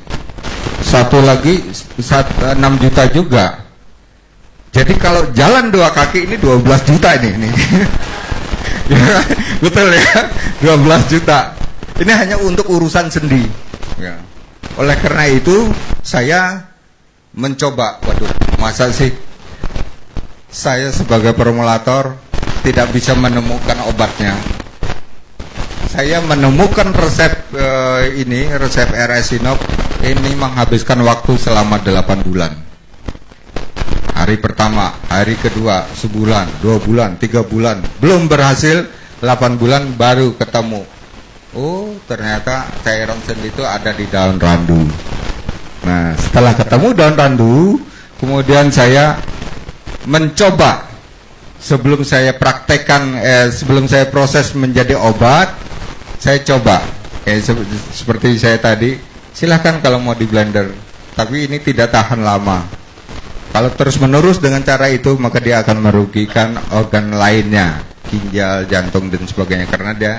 satu lagi 6 juta juga. Jadi kalau jalan 2 kaki ini 12 juta ini. Ya, betul ya, 12 juta. Ini hanya untuk urusan sendi. Ya. Oleh karena itu saya mencoba, waduh, masa sih saya sebagai formulator tidak bisa menemukan obatnya. Saya menemukan resep resep RS Sinop ini menghabiskan waktu selama 8 bulan. Hari pertama, hari kedua, sebulan, 2 bulan, 3 bulan, belum berhasil, 8 bulan baru ketemu. Oh, ternyata cairan sendi itu ada di daun randu. Nah, setelah ketemu daun randu, kemudian saya mencoba, sebelum saya praktekkan, sebelum saya proses menjadi obat, saya coba, seperti saya tadi, silahkan kalau mau di blender, tapi ini tidak tahan lama. Kalau terus menerus dengan cara itu, maka dia akan merugikan organ lainnya, ginjal, jantung dan sebagainya, karena dia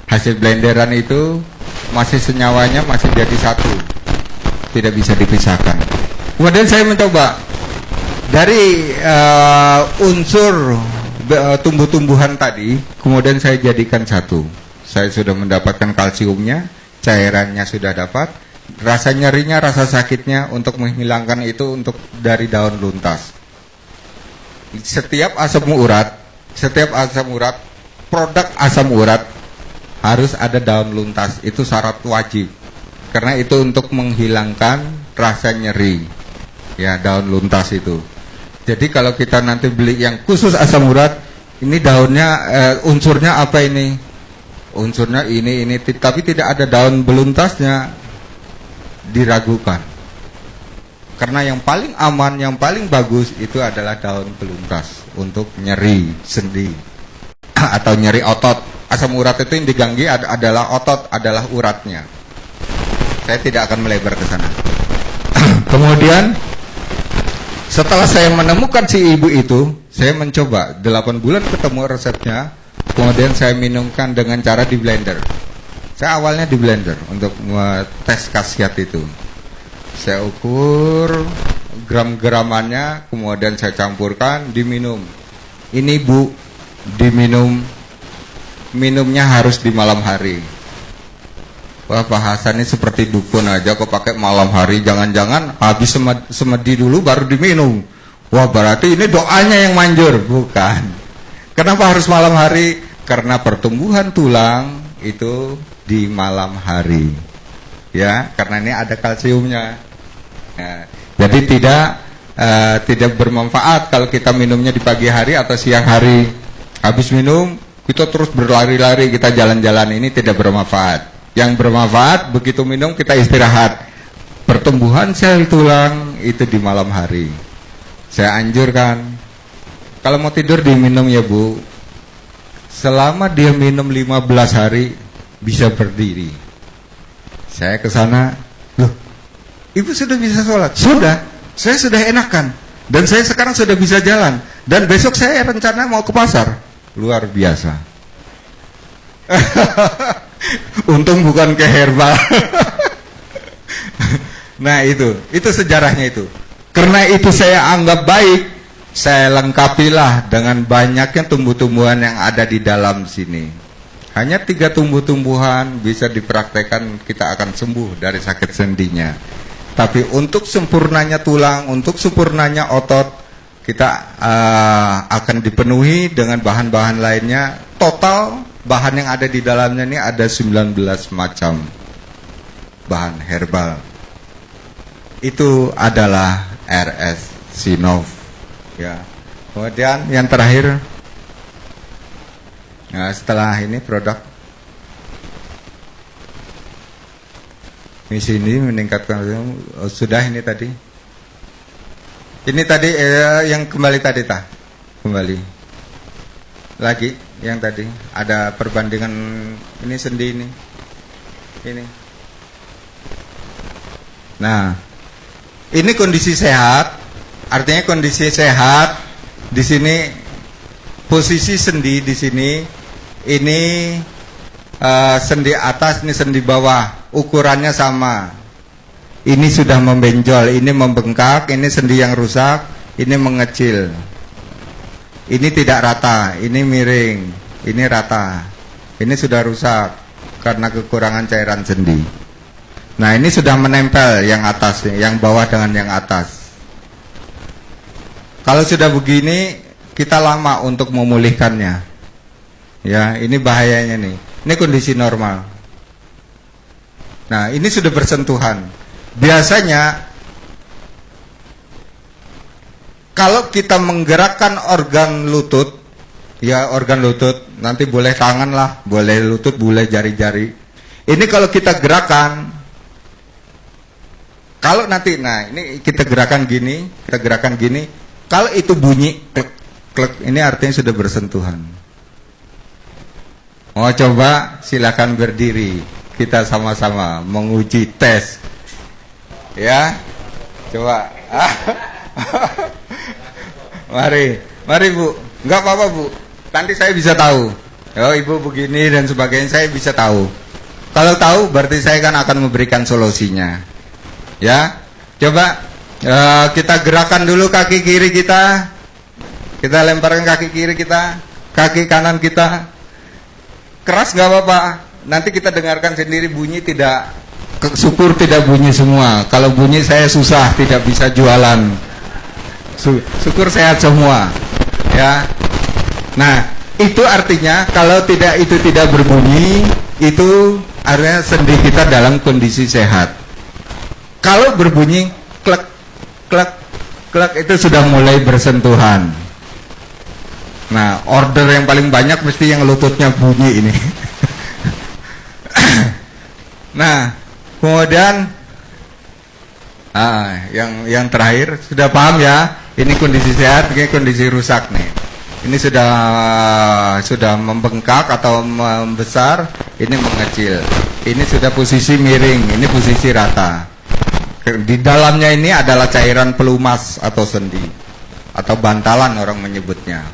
hasil blenderan itu masih senyawanya masih jadi satu, tidak bisa dipisahkan. Kemudian saya mencoba dari unsur tumbuh-tumbuhan tadi, kemudian saya jadikan satu. Saya sudah mendapatkan kalsiumnya, cairannya sudah dapat, rasa nyerinya, rasa sakitnya untuk menghilangkan itu untuk dari daun luntas. Setiap asam urat, produk asam urat harus ada daun luntas, itu syarat wajib. Karena itu untuk menghilangkan rasa nyeri. Ya, daun luntas itu. Jadi kalau kita nanti beli yang khusus asam urat, ini daunnya unsurnya apa ini? Unsurnya ini, tapi tidak ada daun beluntasnya, diragukan. Karena yang paling aman, yang paling bagus itu adalah daun beluntas untuk nyeri sendi atau nyeri otot. Asam urat itu yang diganggu adalah otot, adalah uratnya. Saya tidak akan melebar ke sana. Kemudian setelah saya menemukan si ibu itu, saya mencoba 8 bulan ketemu resepnya. Kemudian saya minumkan dengan cara di blender. Saya awalnya di blender untuk tes khasiat itu. Saya ukur gram-gramannya, kemudian saya campurkan, diminum. Ini Bu, minumnya harus di malam hari. Wah, bahasannya seperti dukun aja kok pakai malam hari. Jangan-jangan habis semedi dulu baru diminum. Wah, berarti ini doanya yang manjur. Bukan. Kenapa harus malam hari? Karena pertumbuhan tulang itu di malam hari. Ya, karena ini ada kalsiumnya. Ya, jadi tidak bermanfaat kalau kita minumnya di pagi hari atau siang hari. Habis minum kita terus berlari-lari, kita jalan-jalan, ini tidak bermanfaat. Yang bermanfaat begitu minum kita istirahat. Pertumbuhan sel tulang itu di malam hari. Saya anjurkan kalau mau tidur diminum ya Bu. Selama dia minum 15 hari bisa berdiri. Saya ke sana, loh, Ibu sudah bisa sholat? Sudah, saya sudah enakan. Dan saya sekarang sudah bisa jalan. Dan besok saya rencana mau ke pasar. Luar biasa. Untung bukan ke herbal. Nah itu sejarahnya itu. Karena itu saya anggap baik, saya lengkapilah dengan banyaknya tumbuh-tumbuhan yang ada di dalam sini. Hanya 3 tumbuh-tumbuhan bisa dipraktekkan, kita akan sembuh dari sakit sendinya. Tapi untuk sempurnanya tulang, untuk sempurnanya otot, kita akan dipenuhi dengan bahan-bahan lainnya. Total bahan yang ada di dalamnya ini ada 19 macam bahan herbal. Itu adalah RS Sinop. Ya. Kemudian yang terakhir, nah, setelah ini produk misi ini meningkatkan, sudah ini tadi. Ini tadi yang kembali tadi kembali lagi yang tadi ada perbandingan ini sendi ini. Nah, ini kondisi sehat. Artinya kondisi sehat di sini, posisi sendi di sini ini sendi atas, ini sendi bawah, ukurannya sama. Ini sudah membenjol, ini membengkak, ini sendi yang rusak, ini mengecil. Ini tidak rata, ini miring, ini rata. Ini sudah rusak karena kekurangan cairan sendi. Nah, ini sudah menempel yang atas, yang bawah dengan yang atas. Kalau sudah begini, kita lama untuk memulihkannya. Ya, ini bahayanya nih. Ini kondisi normal. Nah, ini sudah bersentuhan. Biasanya kalau kita menggerakkan organ lutut, ya organ lutut, nanti boleh tangan lah, boleh lutut, boleh jari-jari. Ini kalau kita gerakan, kalau nanti, nah ini kita gerakan gini, kalau itu bunyi klek, klek, ini artinya sudah bersentuhan. Mau coba, silakan berdiri, kita sama-sama menguji tes. Ya, coba. Mari Bu, nggak apa-apa Bu. Nanti saya bisa tahu. Oh Ibu begini dan sebagainya, saya bisa tahu. Kalau tahu berarti saya kan akan memberikan solusinya. Ya, coba kita gerakan dulu kaki kiri kita. Kita lemparkan kaki kiri kita, kaki kanan kita. Keras nggak apa-apa. Nanti kita dengarkan sendiri bunyi tidak. Syukur tidak bunyi semua. Kalau bunyi saya susah, tidak bisa jualan. Syukur sehat semua. Ya. Nah, itu artinya kalau itu tidak berbunyi, itu artinya sendi kita dalam kondisi sehat. Kalau berbunyi klek klek klek, itu sudah mulai bersentuhan. Nah, order yang paling banyak mesti yang lututnya bunyi ini. Nah, kemudian yang terakhir, sudah paham ya? Ini kondisi sehat, ini kondisi rusak nih. Ini sudah membengkak atau membesar, ini mengecil. Ini sudah posisi miring, ini posisi rata. Di dalamnya ini adalah cairan pelumas atau sendi, atau bantalan orang menyebutnya.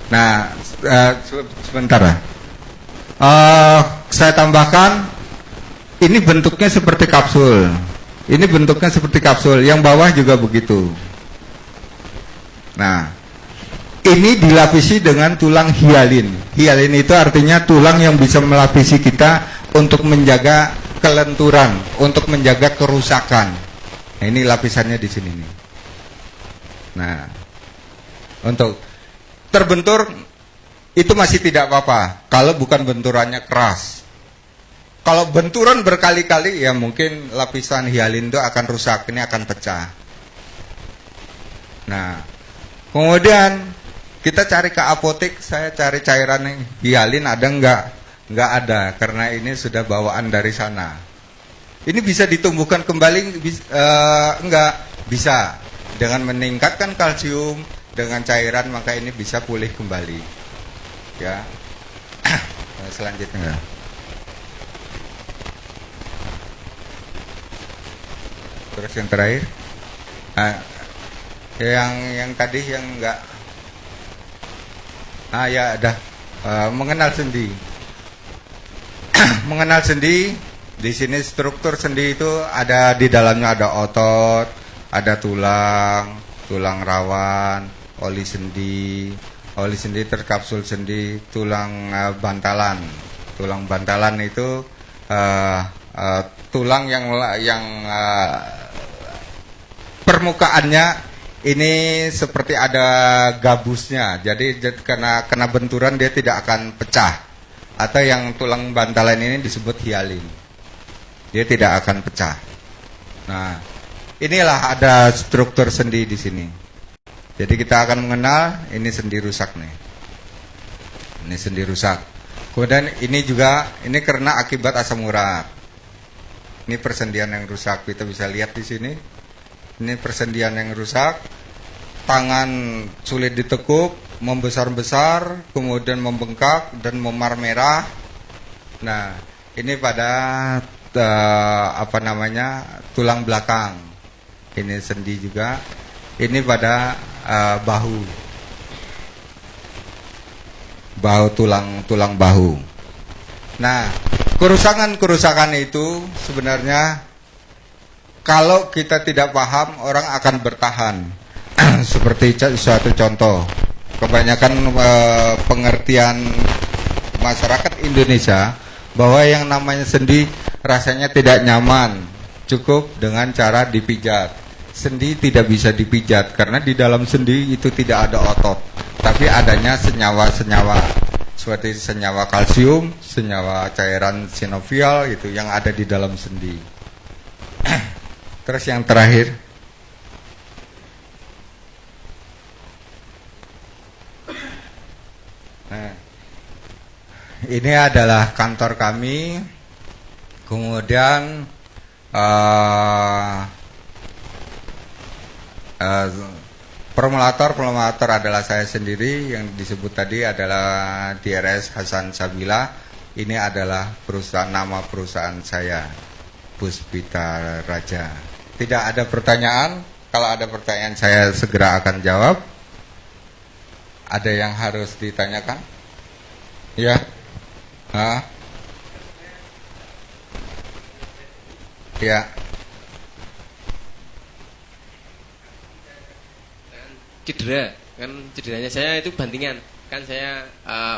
Nah, sebentar ya. Saya tambahkan, ini bentuknya seperti kapsul. Ini bentuknya seperti kapsul, yang bawah juga begitu. Nah, ini dilapisi dengan tulang hialin. Hialin itu artinya tulang yang bisa melapisi kita untuk menjaga kelenturan, untuk menjaga kerusakan. Nah, ini lapisannya di sini nih. Nah, untuk terbentur itu masih tidak apa-apa kalau bukan benturannya keras. Kalau benturan berkali-kali, ya mungkin lapisan hialin itu akan rusak, ini akan pecah. Nah, kemudian kita cari ke apotek, saya cari cairan hialin ada enggak? Enggak ada, karena ini sudah bawaan dari sana. Ini bisa ditumbuhkan kembali? Enggak, bisa. Dengan meningkatkan kalsium dengan cairan, maka ini bisa pulih kembali. Ya. Selanjutnya. Terus yang terakhir, yang tadi yang enggak, ya ada mengenal sendi. Mengenal sendi, di sini struktur sendi itu ada, di dalamnya ada otot, ada tulang, tulang rawan, oli sendi terkapsul sendi, tulang bantalan. Tulang bantalan itu tulang yang permukaannya ini seperti ada gabusnya, jadi kena benturan dia tidak akan pecah. Atau yang tulang bantalan ini disebut hialin, dia tidak akan pecah. Nah, inilah ada struktur sendi di sini. Jadi kita akan mengenal ini sendi rusak nih. Ini sendi rusak. Kemudian ini juga, ini karena akibat asam urat. Ini persendian yang rusak, kita bisa lihat di sini. Ini persendian yang rusak, tangan sulit ditekuk, membesar-besar, kemudian membengkak dan memar merah. Nah, ini pada tulang belakang. Ini sendi juga. Ini pada bahu. tulang bahu. Nah, kerusakan itu sebenarnya kalau kita tidak paham, orang akan bertahan. Seperti suatu contoh, kebanyakan pengertian masyarakat Indonesia bahwa yang namanya sendi rasanya tidak nyaman, cukup dengan cara dipijat. Sendi tidak bisa dipijat karena di dalam sendi itu tidak ada otot, tapi adanya senyawa-senyawa seperti senyawa kalsium, senyawa cairan sinovial itu yang ada di dalam sendi. Terus yang terakhir, nah, ini adalah kantor kami. Kemudian formulator adalah saya sendiri, yang disebut tadi adalah DRS Hasan Sabila. Ini adalah nama perusahaan saya, Puspita Raja. Tidak ada pertanyaan. Kalau ada pertanyaan saya segera akan jawab. Ada yang harus ditanyakan? Ya. Ya. Cedera kan, cederanya saya itu bantingan kan, saya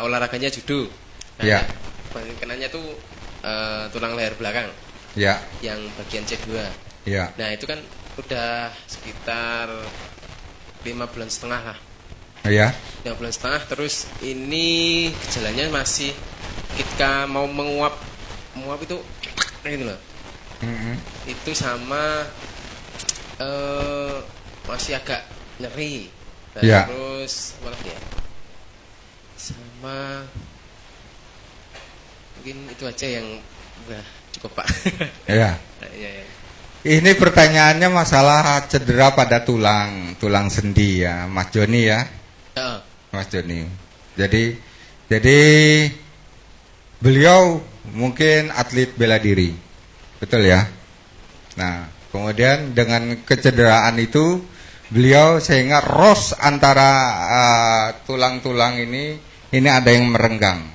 olahraganya judo. Ya. Kenanya tuh tulang leher belakang. Ya. Yang bagian C2. Ya. Nah itu kan udah sekitar 5 bulan setengah lah. Ya. 5 bulan setengah. Terus ini gejalanya masih ketika mau menguap itu gitu loh. Itu sama masih agak nyeri. Ya. Terus apa lagi ya? Sama mungkin itu aja yang udah cukup, Pak. Ya. Ya. Ini pertanyaannya masalah cedera pada tulang sendi ya, Mas Joni ya. Mas Joni. Jadi beliau mungkin atlet bela diri. Betul ya? Nah, kemudian dengan kecederaan itu beliau sehingga ros antara tulang-tulang ini ada yang merenggang.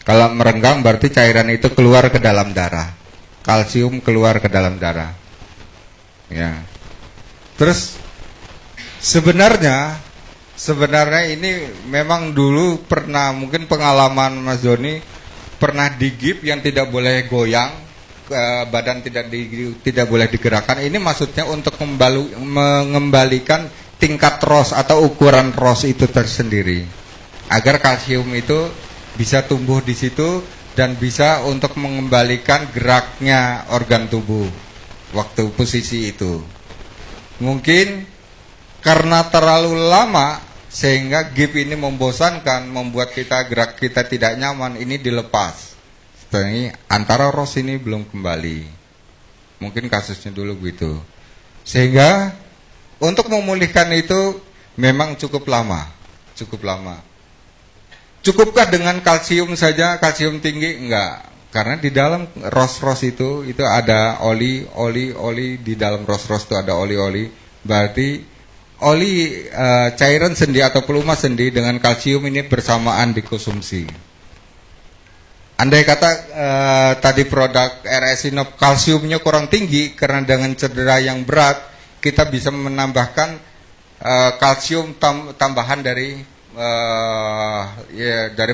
Kalau merenggang berarti cairan itu keluar ke dalam darah. Kalsium keluar ke dalam darah. Ya. Terus sebenarnya ini memang dulu pernah, mungkin pengalaman Mas Joni pernah digip yang tidak boleh goyang, badan tidak boleh digerakkan. Ini maksudnya untuk mengembalikan tingkat ROS atau ukuran ROS itu tersendiri, agar kalsium itu bisa tumbuh di situ dan bisa untuk mengembalikan geraknya organ tubuh waktu posisi itu. Mungkin karena terlalu lama sehingga gip ini membosankan, membuat gerak kita tidak nyaman, ini dilepas. Ini antara ROS ini belum kembali. Mungkin kasusnya dulu begitu. Sehingga untuk memulihkan itu memang cukup lama. Cukupkah dengan kalsium saja, kalsium tinggi? Enggak. Karena di dalam ROS itu ada oli di dalam ROS itu ada oli. Berarti oli cairan sendi atau pelumas sendi dengan kalsium ini bersamaan dikonsumsi. Andai kata tadi produk RS Inop kalsiumnya kurang tinggi, karena dengan cedera yang berat kita bisa menambahkan kalsium tambahan dari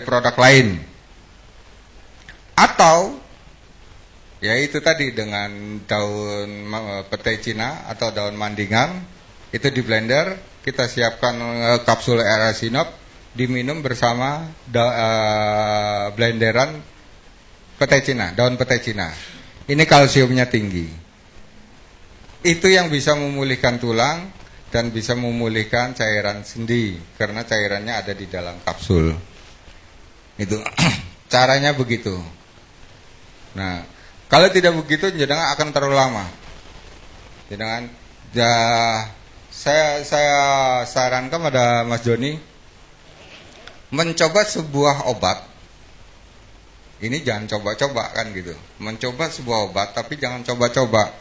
produk lain. Atau ya itu tadi dengan daun petai Cina atau daun mandingan itu di blender, kita siapkan kapsul RS Inop, diminum bersama blenderan petai Cina, daun petai Cina. Ini kalsiumnya tinggi. Itu yang bisa memulihkan tulang dan bisa memulihkan cairan sendi karena cairannya ada di dalam kapsul. Itu caranya begitu. Nah, kalau tidak begitu jangan akan terlalu lama. Jangan saya sarankan pada Mas Joni mencoba sebuah obat. Ini jangan coba-coba kan gitu. Mencoba sebuah obat tapi jangan coba-coba.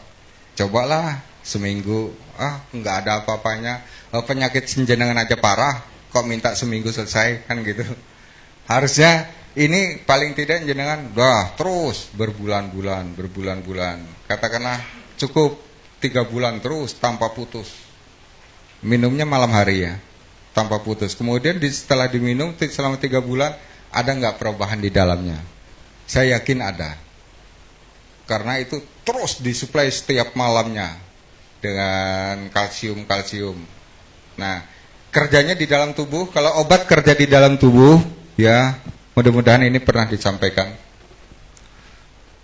Cobalah seminggu. Enggak ada apa-apanya. Penyakit senjenengan aja parah, kok minta seminggu selesai kan gitu. Harusnya ini paling tidak jenengan terus berbulan-bulan. Katakanlah cukup 3 bulan terus tanpa putus. Minumnya malam hari ya, tanpa putus. Kemudian setelah diminum selama 3 bulan, ada nggak perubahan di dalamnya? Saya yakin ada. Karena itu terus disuplai setiap malamnya dengan kalsium. Nah, kerjanya di dalam tubuh. Kalau obat kerja di dalam tubuh, ya mudah-mudahan ini pernah disampaikan.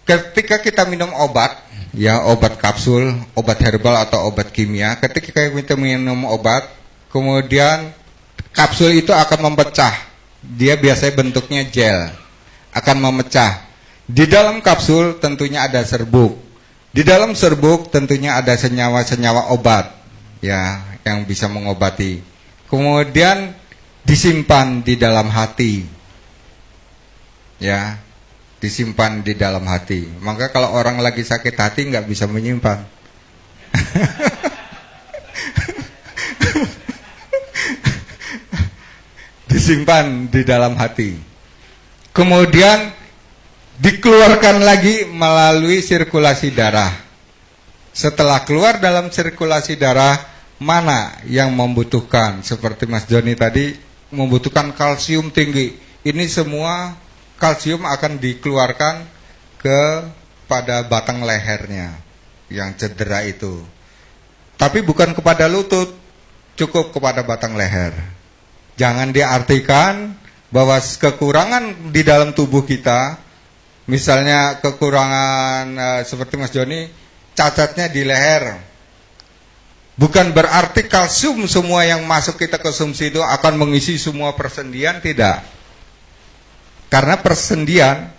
Ketika kita minum obat, ya obat kapsul, obat herbal atau obat kimia, ketika kita minum obat, kemudian kapsul itu akan memecah. Dia biasanya bentuknya gel, akan memecah. Di dalam kapsul tentunya ada serbuk. Di dalam serbuk tentunya ada senyawa-senyawa obat, ya, yang bisa mengobati. Kemudian disimpan di dalam hati, ya, disimpan di dalam hati. Maka kalau orang lagi sakit hati nggak bisa menyimpan. Disimpan di dalam hati. Kemudian dikeluarkan lagi melalui sirkulasi darah. Setelah keluar dalam sirkulasi darah, mana yang membutuhkan? Seperti Mas Joni tadi, membutuhkan kalsium tinggi. Ini semua kalsium akan dikeluarkan kepada batang lehernya yang cedera itu. Tapi bukan kepada lutut, cukup kepada batang leher. Jangan diartikan bahwa kekurangan di dalam tubuh kita, misalnya kekurangan seperti Mas Joni, cacatnya di leher. Bukan berarti kalsium semua yang masuk kita konsumsi itu akan mengisi semua persendian, tidak. Karena persendian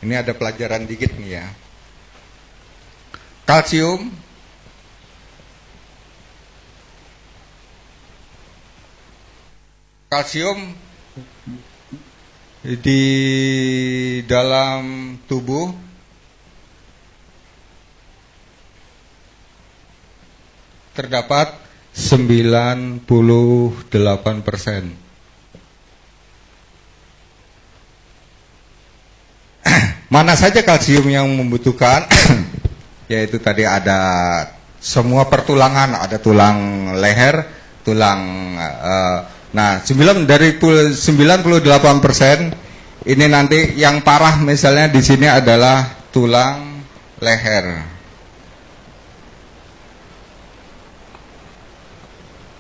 ini ada pelajaran dikit nih ya. Kalsium di dalam tubuh terdapat 98%. Mana saja kalsium yang membutuhkan? Yaitu tadi ada semua pertulangan, ada tulang leher, tulang nah, 98% ini nanti yang parah misalnya di sini adalah tulang leher.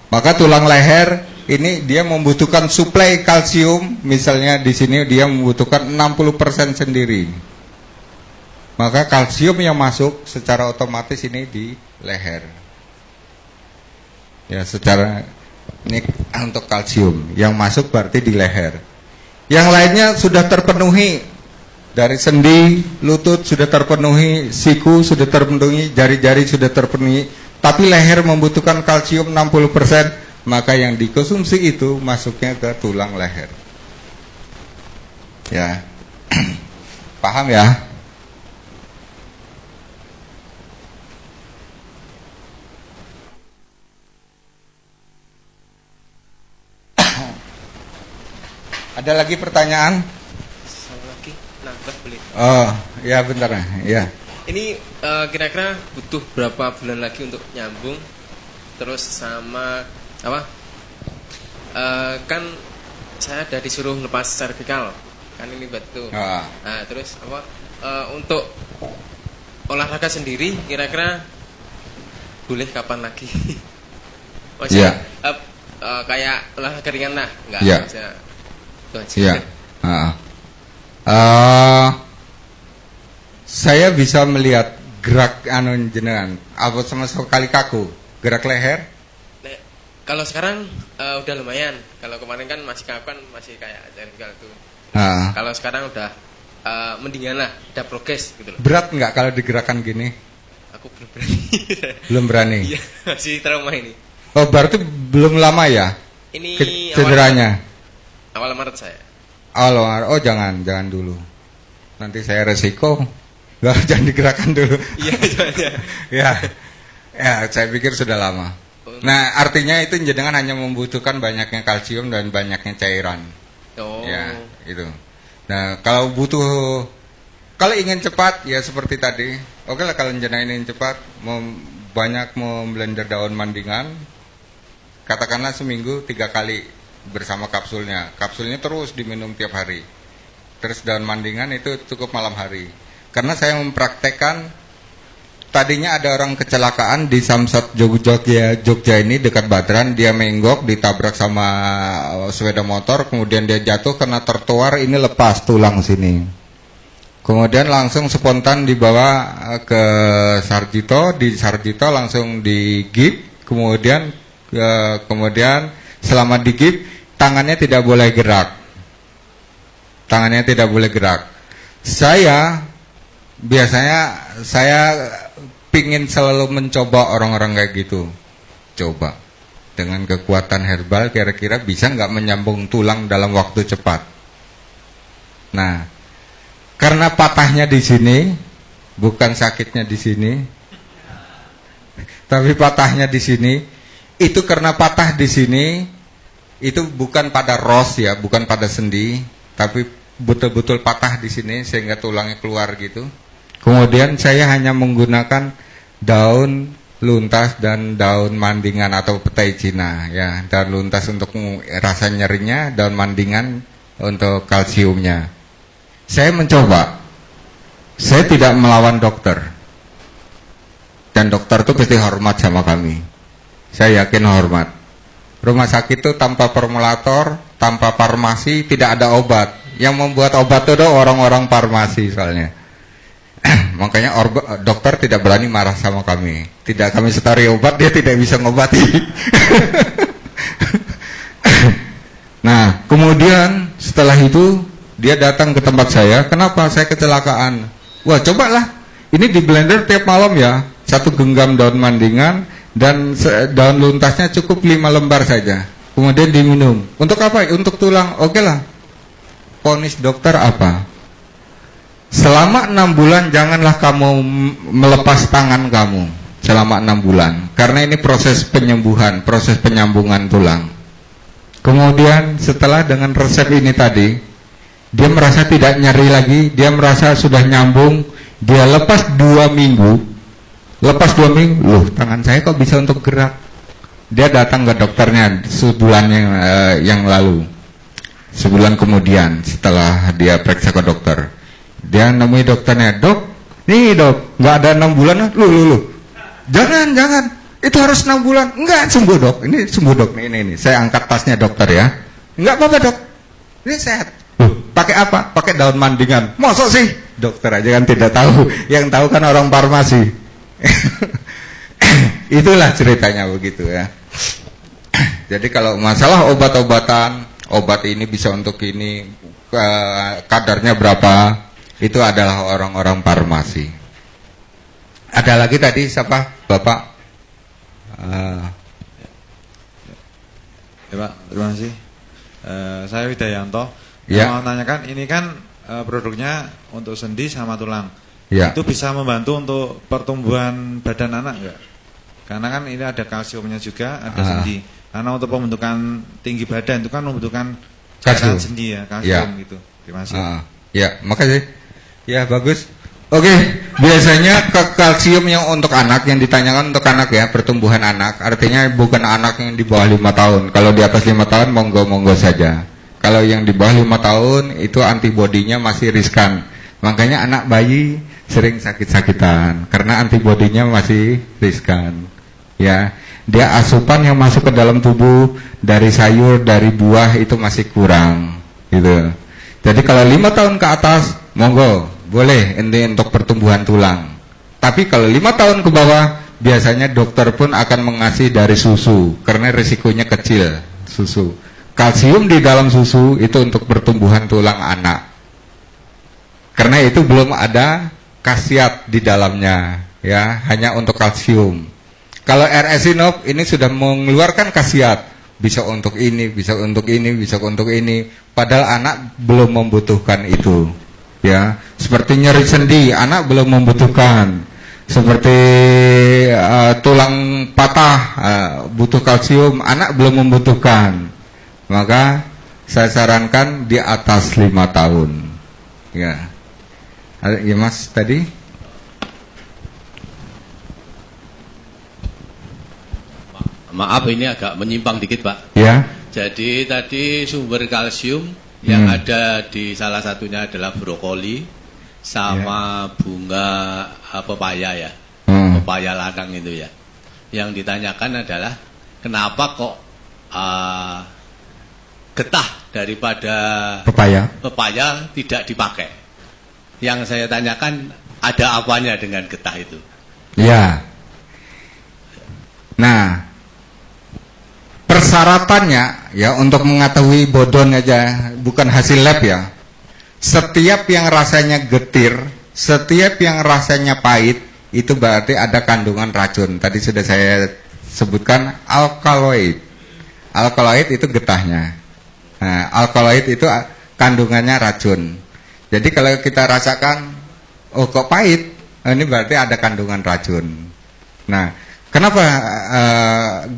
Maka tulang leher ini dia membutuhkan suplai kalsium, misalnya di sini dia membutuhkan 60% sendiri. Maka kalsium yang masuk secara otomatis ini di leher. Ya, secara ini untuk kalsium yang masuk berarti di leher. Yang lainnya sudah terpenuhi, dari sendi, lutut sudah terpenuhi, siku sudah terpenuhi, jari-jari sudah terpenuhi, tapi leher membutuhkan kalsium 60%, maka yang dikonsumsi itu masuknya ke tulang leher. Ya. Paham ya? Ada lagi pertanyaan? Satu lagi, nambah boleh. Oh, ya bentar ya. Ini kira-kira butuh berapa bulan lagi untuk nyambung? Terus sama apa? Kan saya udah disuruh lepas servikal, kan ini batu. Nah, terus apa? Untuk olahraga sendiri, kira-kira boleh kapan lagi? Maksudnya kayak olahraga ringan lah, nggak aja. Iya. Saya bisa melihat gerak jenengan. Apa sama sekali kaku? Gerak leher? Kalau sekarang udah lumayan. Kalau kemarin kan masih kaku, kan masih kayak servikal itu. Kalau sekarang udah mendingan lah, udah progres gitu loh. Berat nggak kalau digerakkan gini? Aku belum berani. Belum berani. Iya, masih trauma ini. Oh, berarti belum lama ya? Ini cederanya. Awal Maret saya. Oh, jangan dulu. Nanti saya resiko. Jangan digerakkan dulu. Iya, Ya. Ya, saya pikir sudah lama. Nah, artinya itu jenengan hanya membutuhkan banyaknya kalsium dan banyaknya cairan. Oh. Ya, itu. Nah, kalau ingin cepat, ya seperti tadi. Oke lah, kalau jenengan ingin cepat, banyak memblender daun mandingan. Katakanlah seminggu 3 kali bersama kapsulnya. Kapsulnya terus diminum tiap hari. Terus daun mandingan itu cukup malam hari. Karena saya mempraktekkan, tadinya ada orang kecelakaan di Samsat Jogja ini dekat Badran. Dia menggok, ditabrak sama sepeda motor, kemudian dia jatuh karena tertuar, ini lepas tulang sini. Kemudian langsung spontan dibawa ke Sarjito, di Sarjito langsung digigit, kemudian selama digigit tangannya tidak boleh gerak. Tangannya tidak boleh gerak. Biasanya saya pingin selalu mencoba orang-orang kayak gitu. Coba dengan kekuatan herbal kira-kira bisa nggak menyambung tulang dalam waktu cepat. Nah, karena patahnya di sini, bukan sakitnya di sini, tapi patahnya di sini. Itu karena patah di sini, itu bukan pada ros ya, bukan pada sendi, tapi betul-betul patah di sini sehingga tulangnya keluar gitu. Kemudian saya hanya menggunakan daun luntas dan daun mandingan atau petai Cina ya. Daun luntas untuk rasa nyerinya, daun mandingan untuk kalsiumnya. Saya mencoba. Saya tidak melawan dokter. Dan dokter itu pasti hormat sama kami. Saya yakin hormat. Rumah sakit itu tanpa formulator, tanpa farmasi, tidak ada obat. Yang membuat obat itu orang-orang farmasi soalnya. Makanya dokter tidak berani marah sama kami. Tidak kami setari obat, dia tidak bisa ngobati. Nah, kemudian setelah itu dia datang ke tempat saya. Kenapa saya kecelakaan? Wah, cobalah. Ini di blender tiap malam ya. 1 genggam daun mandingan dan daun luntasnya cukup 5 lembar saja. Kemudian diminum. Untuk apa? Untuk tulang. Oke lah. Vonis dokter apa? Selama 6 bulan janganlah kamu melepas tangan kamu. Selama 6 bulan. Karena ini proses penyembuhan, proses penyambungan tulang. Kemudian setelah dengan resep ini tadi, dia merasa tidak nyeri lagi, dia merasa sudah nyambung. Dia lepas 2 minggu. Lepas 2 minggu, loh tangan saya kok bisa untuk gerak. Dia datang ke dokternya sebulan yang lalu. Sebulan kemudian setelah dia periksa ke dokter, dia nemui dokternya. Dok, nih dok, nggak ada 6 bulan. Lu, jangan, itu harus 6 bulan. Enggak, sembuh dok, ini sembuh dok. Ini, saya angkat tasnya dokter ya. Enggak apa-apa dok, ini sehat. Pakai apa? Pakai daun mandingan. Mosok sih? Dokter aja kan tidak tahu, yang tahu kan orang farmasi. Itulah ceritanya begitu ya. Jadi kalau masalah obat-obatan, obat ini bisa untuk ini, kadarnya berapa, itu adalah orang-orang farmasi. Ada lagi tadi siapa? Bapak? Ya Pak, terima kasih. Saya Widayanto. Ya. Mau tanyakan, ini kan produknya untuk sendi sama tulang. Ya. Itu bisa membantu untuk pertumbuhan badan anak enggak? Karena kan ini ada kalsiumnya juga, ada sendi. Karena untuk pembentukan tinggi badan itu kan membutuhkan cairan sendi ya, kalsium gitu. Terima kasih. Ya, makasih. Ya, bagus. Oke, biasanya kalsium yang untuk anak, yang ditanyakan untuk anak ya, pertumbuhan anak. Artinya bukan anak yang di bawah 5 tahun. Kalau di atas 5 tahun monggo-monggo saja. Kalau yang di bawah 5 tahun itu antibodinya masih riskan. Makanya anak bayi sering sakit-sakitan karena antibodinya masih riskan. Ya, dia asupan yang masuk ke dalam tubuh dari sayur, dari buah itu masih kurang, gitu. Jadi kalau 5 tahun ke atas, monggo, boleh ini untuk pertumbuhan tulang. Tapi kalau 5 tahun ke bawah, biasanya dokter pun akan mengasih dari susu karena risikonya kecil, susu. Kalsium di dalam susu itu untuk pertumbuhan tulang anak. Karena itu belum ada khasiat di dalamnya, ya, hanya untuk kalsium. Kalau R-Esinop ini sudah mengeluarkan khasiat, bisa untuk ini, bisa untuk ini, bisa untuk ini. Padahal anak belum membutuhkan itu, ya. Seperti nyeri sendi, anak belum membutuhkan. Seperti tulang patah butuh kalsium, anak belum membutuhkan, maka saya sarankan di atas 5 tahun. Ya, ya Mas tadi. Maaf ini agak menyimpang dikit Pak. Ya. Jadi tadi sumber kalsium yang ada di salah satunya adalah brokoli sama bunga pepaya ya. Pepaya ladang itu ya. Yang ditanyakan adalah kenapa kok getah daripada pepaya tidak dipakai. Yang saya tanyakan ada apanya dengan getah itu? Ya. Nah, persyaratannya ya untuk mengetahui bodon aja, bukan hasil lab ya. Setiap yang rasanya getir, setiap yang rasanya pahit, itu berarti ada kandungan racun. Tadi sudah saya sebutkan alkaloid. Alkaloid itu getahnya. Nah, alkaloid itu kandungannya racun. Jadi kalau kita rasakan, oh kok pahit, ini berarti ada kandungan racun. Nah, kenapa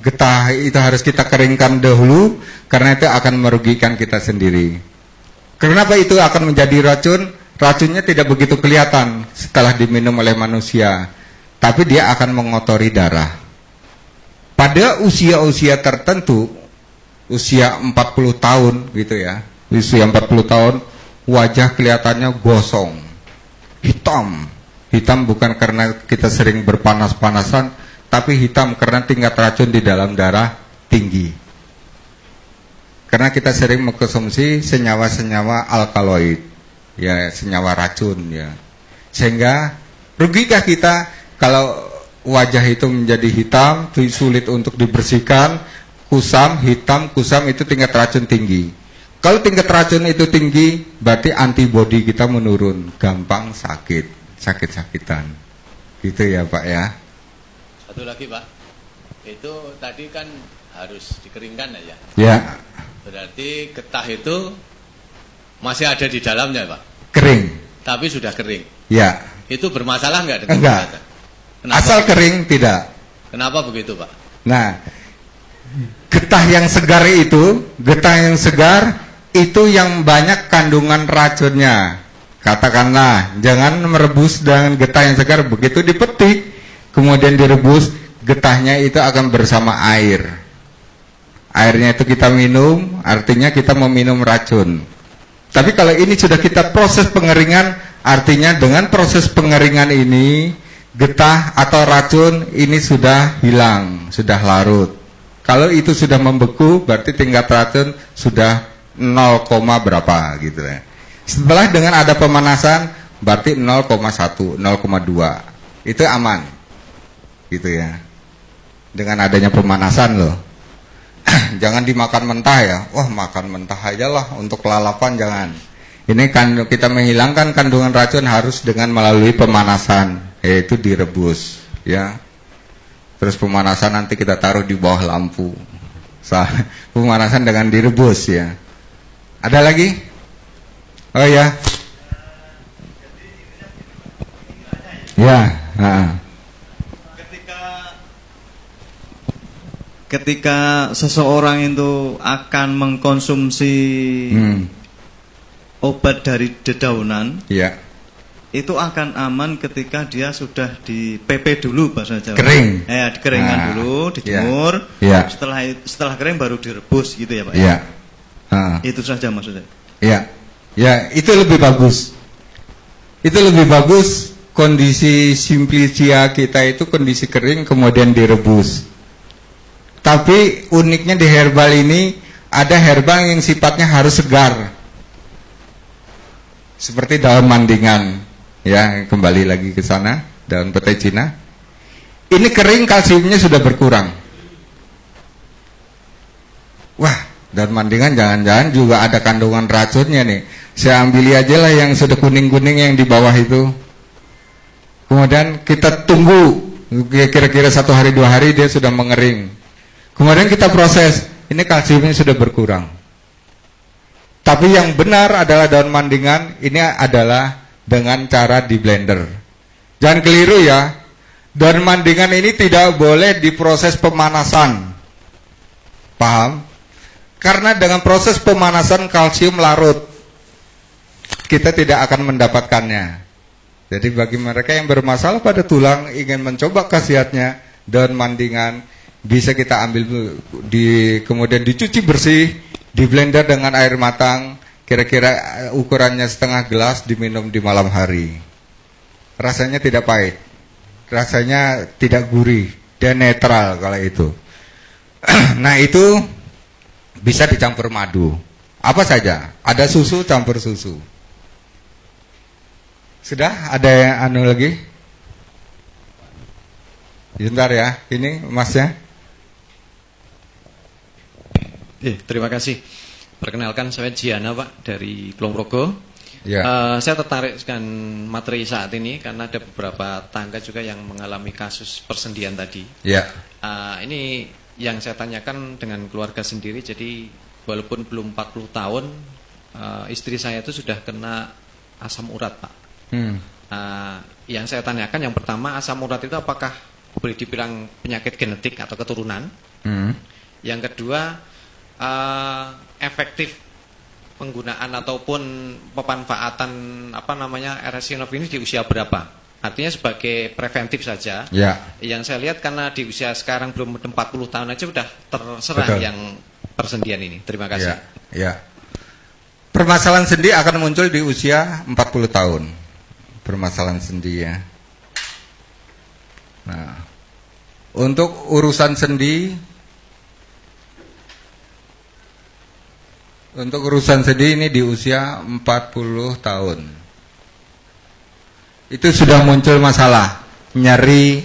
getah itu harus kita keringkan dahulu? Karena itu akan merugikan kita sendiri. Kenapa itu akan menjadi racun? Racunnya tidak begitu kelihatan setelah diminum oleh manusia, tapi dia akan mengotori darah. Pada usia-usia tertentu, usia 40 tahun gitu ya, usia 40 tahun, wajah kelihatannya gosong, hitam. Hitam bukan karena kita sering berpanas-panasan, tapi hitam karena tingkat racun di dalam darah tinggi. Karena kita sering mengkonsumsi senyawa-senyawa alkaloid, ya senyawa racun ya. Sehingga rugikah kita kalau wajah itu menjadi hitam, sulit untuk dibersihkan, kusam, hitam, kusam itu tingkat racun tinggi. Kalau tingkat racun itu tinggi, berarti antibodi kita menurun, gampang sakit-sakitan. Gitu ya Pak ya. Satu lagi Pak, itu tadi kan harus dikeringkan ya. Ya. Berarti getah itu masih ada di dalamnya Pak. Kering. Tapi sudah kering. Ya. Itu bermasalah nggak dengan enggak. kesehatan? Kenapa? Asal kering tidak. Kenapa begitu Pak? Nah, getah yang segar itu yang banyak kandungan racunnya. Katakanlah, jangan merebus dengan getah yang segar, begitu dipetik, kemudian direbus, getahnya itu akan bersama air. Airnya itu kita minum, artinya kita meminum racun. Tapi kalau ini sudah kita proses pengeringan, artinya dengan proses pengeringan ini, getah atau racun ini sudah hilang, sudah larut. Kalau itu sudah membeku, berarti tingkat racun sudah 0, berapa gitu ya. Setelah dengan ada pemanasan, berarti 0,1, 0,2. Itu aman. Gitu ya. Dengan adanya pemanasan loh. Jangan dimakan mentah ya. Wah, makan mentah aja lah untuk lalapan, jangan. Ini kan kita menghilangkan kandungan racun harus dengan melalui pemanasan, yaitu direbus ya. Terus pemanasan nanti kita taruh di bawah lampu. Pemanasan dengan direbus ya. Ada lagi? Oh ya. Ya, Ketika seseorang itu akan mengkonsumsi obat dari dedaunan, ya. Itu akan aman ketika dia sudah di PP dulu bahasa Jawa. Kering. Dikeringkan dulu, dijemur. Ya. Setelah kering baru direbus gitu ya Pak. Ya. Itu saja maksudnya. Ya. Ya, itu lebih bagus. Itu lebih bagus. Kondisi simplicia kita itu kondisi kering kemudian direbus. Tapi uniknya di herbal ini ada herbal yang sifatnya harus segar. Seperti daun mandingan, ya kembali lagi ke sana, daun petai Cina. Ini kering kalsiumnya sudah berkurang. Wah, daun mandingan jangan-jangan juga ada kandungan racunnya nih. Saya ambil aja lah yang sudah kuning-kuning yang di bawah itu. Kemudian kita tunggu kira-kira 1 hari 2 hari dia sudah mengering. Kemudian kita proses, ini kalsiumnya sudah berkurang. Tapi yang benar adalah daun mandingan, ini adalah dengan cara di blender. Jangan keliru ya, Dan mandingan ini tidak boleh diproses pemanasan. Paham? Karena dengan proses pemanasan kalsium larut, kita tidak akan mendapatkannya. Jadi bagi mereka yang bermasalah pada tulang, ingin mencoba khasiatnya, daun mandingan bisa kita ambil kemudian dicuci bersih, di blender dengan air matang, kira-kira ukurannya setengah gelas, diminum di malam hari. Rasanya tidak pahit, rasanya tidak gurih, dan netral kalau itu. Nah itu bisa dicampur madu, apa saja, ada susu, campur susu. Sudah ada yang anu lagi? Sebentar ya, ini masnya. Terima kasih. Perkenalkan saya Jiana Pak dari Kulonprogo. Ya. Saya tertarik dengan materi saat ini karena ada beberapa tangga juga yang mengalami kasus persendian tadi. Ya. Ini yang saya tanyakan dengan keluarga sendiri. Jadi walaupun belum 40 tahun, istri saya itu sudah kena asam urat Pak. Yang saya tanyakan yang pertama, asam urat itu apakah boleh dibilang penyakit genetik atau keturunan? Yang kedua, efektif penggunaan ataupun pemanfaatan eresinof ini di usia berapa? Artinya sebagai preventif saja. Ya. Yang saya lihat karena di usia sekarang belum 40 tahun aja sudah terserang. Betul. Yang persendian ini. Terima kasih. Ya. Permasalahan sendi akan muncul di usia 40 tahun. Permasalahan sendi ya. Nah, untuk urusan sendi, ini di usia 40 tahun. Itu sudah muncul masalah, nyeri,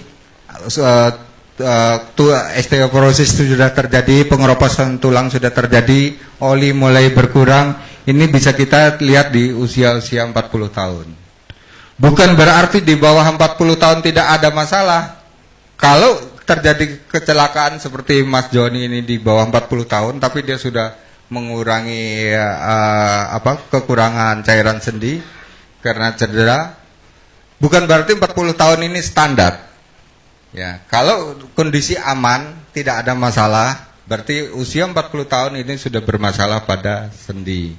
osteoporosis itu sudah terjadi, pengeroposan tulang sudah terjadi, oli mulai berkurang. Ini bisa kita lihat di usia-usia 40 tahun. Bukan berarti di bawah 40 tahun tidak ada masalah. Kalau terjadi kecelakaan seperti Mas Joni ini di bawah 40 tahun, tapi dia sudah mengurangi kekurangan cairan sendi karena cedera, bukan berarti 40 tahun ini standar. Ya, kalau kondisi aman, tidak ada masalah, berarti usia 40 tahun ini sudah bermasalah pada sendi.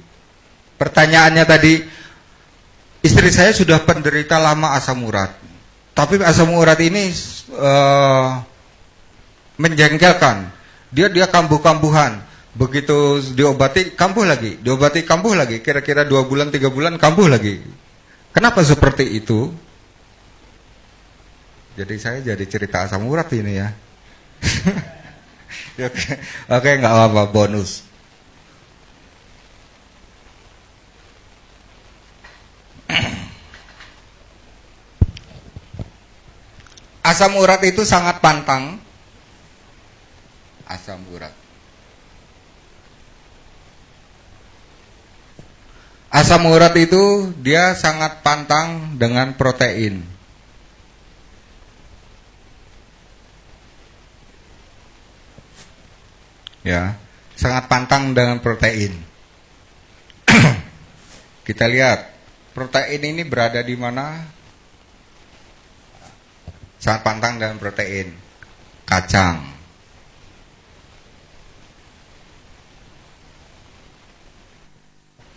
Pertanyaannya tadi, istri saya sudah penderita lama asam urat, tapi asam urat ini menjengkelkan. Dia kambuh-kambuhan. Begitu diobati kambuh lagi, kira-kira 2 bulan 3 bulan kambuh lagi. Kenapa seperti itu? Jadi saya jadi cerita asam urat ini ya. Oke, nggak apa-apa, bonus. Asam urat itu sangat pantang. Asam urat. Asam urat itu dia sangat pantang dengan protein. Ya, sangat pantang dengan protein. Kita lihat protein ini berada di mana? Sangat pantang dengan protein.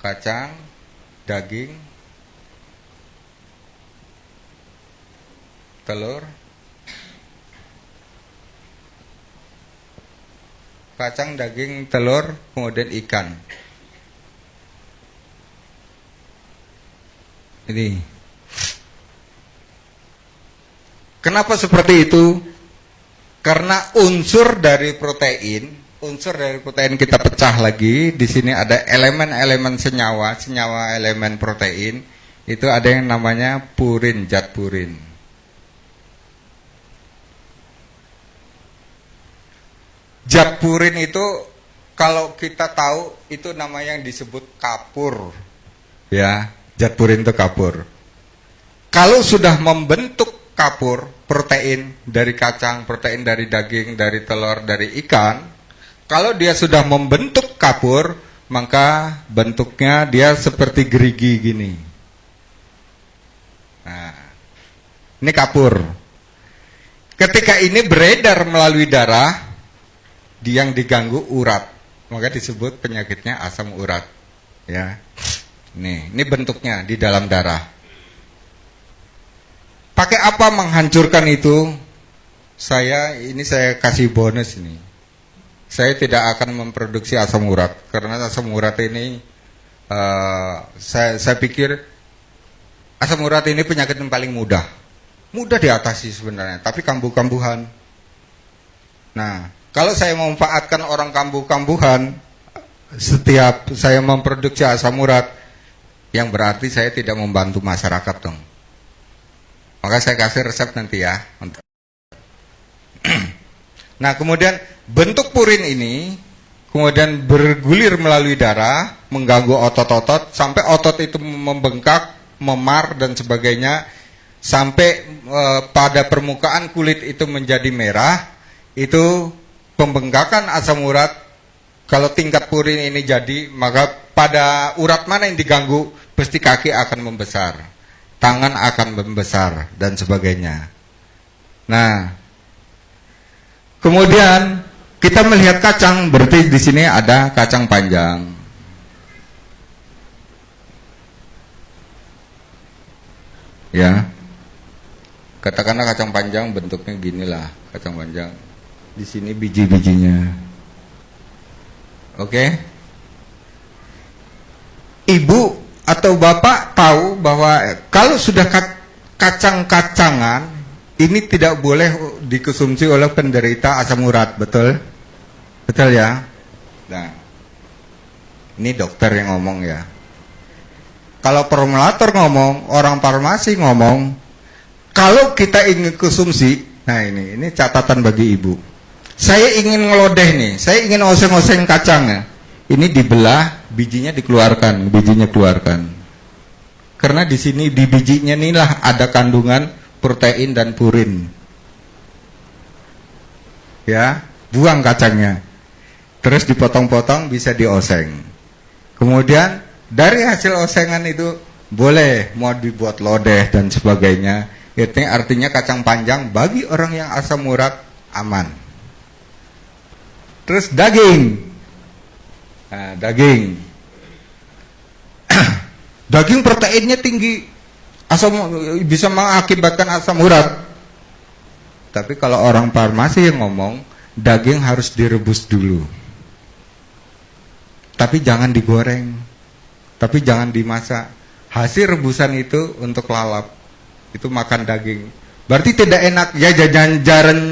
Kacang, daging, telur, kacang, daging, telur, kemudian ikan. Ini. Kenapa seperti itu? Karena unsur dari protein kita pecah lagi. Di sini ada elemen-elemen senyawa elemen protein. Itu ada yang namanya purin, zat purin. Zat purin itu kalau kita tahu itu namanya yang disebut kapur. Ya, zat purin itu kapur. Kalau sudah membentuk kapur, protein dari kacang, protein dari daging, dari telur, dari ikan, kalau dia sudah membentuk kapur, maka bentuknya dia seperti gerigi gini. Nah, ini kapur. ketika ini beredar melalui darah, yang diganggu urat, maka disebut penyakitnya asam urat. Ya, ini bentuknya di dalam darah. Pakai apa menghancurkan itu? Saya kasih bonus ini. Saya tidak akan memproduksi asam urat karena asam urat ini saya pikir asam urat ini penyakit yang paling mudah diatasi sebenarnya, tapi kambuh-kambuhan. Nah, kalau saya memanfaatkan orang kambuh-kambuhan, setiap saya memproduksi asam urat, yang berarti saya tidak membantu masyarakat dong. Maka saya kasih resep nanti ya. Nah, kemudian bentuk purin ini kemudian bergulir melalui darah, mengganggu otot-otot, sampai otot itu membengkak, memar dan sebagainya, sampai pada permukaan kulit itu menjadi merah. Itu pembengkakan asam urat. Kalau tingkat purin ini jadi, maka pada urat mana yang diganggu, pasti kaki akan membesar, tangan akan membesar dan sebagainya. Nah, kemudian kita melihat kacang, berarti di sini ada kacang panjang. Ya, katakanlah kacang panjang bentuknya ginilah, kacang panjang. Di sini biji-bijinya. Oke? Ibu atau bapak tahu bahwa kalau sudah kacang-kacangan, ini tidak boleh dikonsumsi oleh penderita asam urat, betul? Betul ya? Nah, ini dokter yang ngomong ya. Kalau formulator ngomong, orang farmasi ngomong, kalau kita ingin konsumsi, nah ini catatan bagi ibu. Saya ingin ngelodeh nih, saya ingin oseng-oseng kacangnya. Ini dibelah, bijinya dikeluarkan, bijinya keluarkan. Karena di sini di bijinya inilah ada kandungan protein dan purin. Ya, buang kacangnya. Terus dipotong-potong, bisa dioseng. Kemudian dari hasil osengan itu boleh mau dibuat lodeh dan sebagainya. Itu artinya kacang panjang bagi orang yang asam urat aman. Terus daging. Nah, daging. Daging proteinnya tinggi. Bisa mengakibatkan asam urat. Tapi kalau orang farmasi yang ngomong, daging harus direbus dulu. Tapi jangan digoreng. Tapi jangan dimasak. Hasil rebusan itu untuk lalap. Itu makan daging. Berarti tidak enak. Ya jangan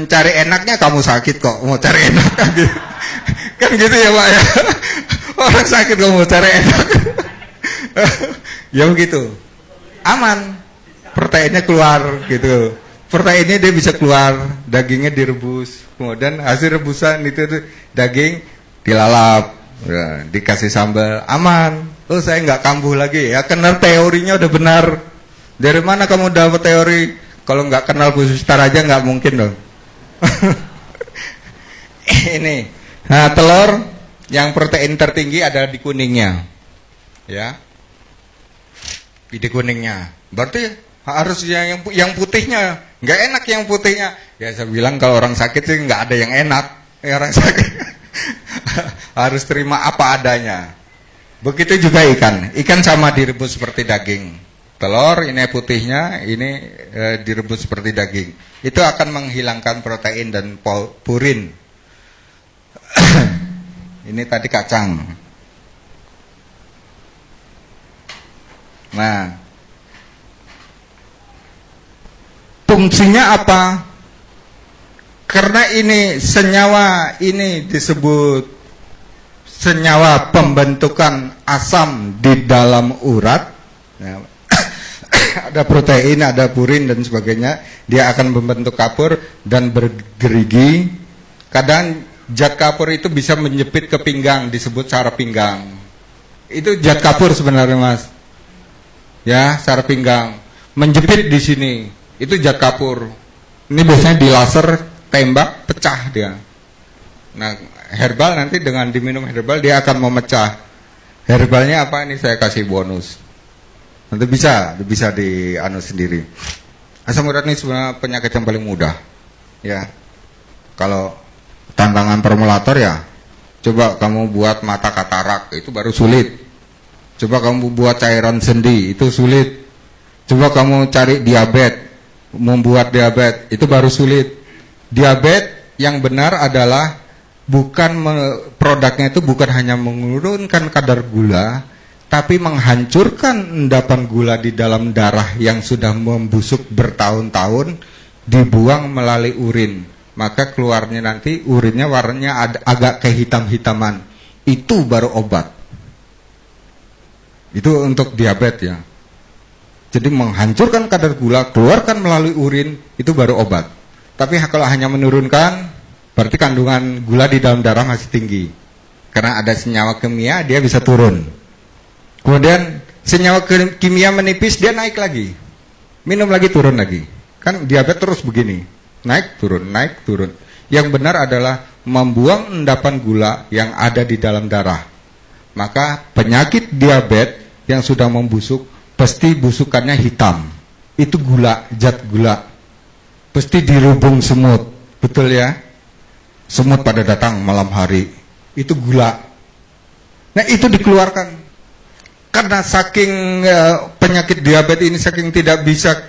cari enaknya, kamu sakit kok mau cari enak. Kan gitu ya Pak ya. Orang sakit kok mau cari enak. Ya begitu. Aman, proteinnya keluar gitu. Proteinnya dia bisa keluar, dagingnya direbus. Kemudian hasil rebusan itu daging dilalap, ya, dikasih sambal, aman. Oh saya nggak kambuh lagi ya, karena teorinya udah benar. Dari mana kamu dapat teori? Kalau nggak kenal Bu Suster aja nggak mungkin dong. Ini, nah telur yang protein tertinggi ada di kuningnya, ya. Di kuningnya, berarti harus yang putihnya. Nggak enak yang putihnya. Ya saya bilang kalau orang sakit sih nggak ada yang enak. Ya, orang sakit harus terima apa adanya. Begitu juga ikan. Ikan sama direbus seperti daging. Telur ini putihnya, ini direbus seperti daging. Itu akan menghilangkan protein dan purin. Ini tadi kacang. Nah, fungsinya apa? Karena ini senyawa ini disebut senyawa pembentukan asam di dalam urat. Nah, ada protein, ada purin dan sebagainya. Dia akan membentuk kapur dan bergerigi. Kadang zat kapur itu bisa menjepit ke pinggang, disebut saraf pinggang. Itu zat kapur sebenarnya Mas. Ya, saraf pinggang. Menjepit di sini. Itu zat kapur. Ini biasanya di laser tembak pecah dia. Nah, herbal nanti dengan diminum herbal dia akan memecah. Herbalnya apa? Ini saya kasih bonus. Nanti bisa di anu sendiri. Asam urat ini sebenarnya penyakit yang paling mudah. Ya, kalau tantangan formulator ya, coba kamu buat mata katarak, itu baru sulit. Coba kamu buat cairan sendi, itu sulit. Coba kamu cari diabetes, membuat diabetes, itu baru sulit. Diabetes yang benar adalah produknya itu bukan hanya menurunkan kadar gula, tapi menghancurkan endapan gula di dalam darah yang sudah membusuk bertahun-tahun, dibuang melalui urin. Maka keluarnya nanti urinnya warnanya agak kehitam-hitaman. Itu baru obat. Itu untuk diabetes ya. Jadi menghancurkan kadar gula, keluarkan melalui urin, itu baru obat. Tapi kalau hanya menurunkan, berarti kandungan gula di dalam darah masih tinggi. Karena ada senyawa kimia, dia bisa turun. Kemudian senyawa kimia menipis, dia naik lagi. Minum lagi, turun lagi. Kan diabetes terus begini. Naik, turun, naik, turun. Yang benar adalah membuang endapan gula yang ada di dalam darah. Maka penyakit diabetes yang sudah membusuk, pasti busukannya hitam. Itu gula, zat gula. Pasti dirubung semut. Betul ya? Semut pada datang malam hari. Itu gula. Nah itu dikeluarkan. Karena saking penyakit diabetes ini saking tidak bisa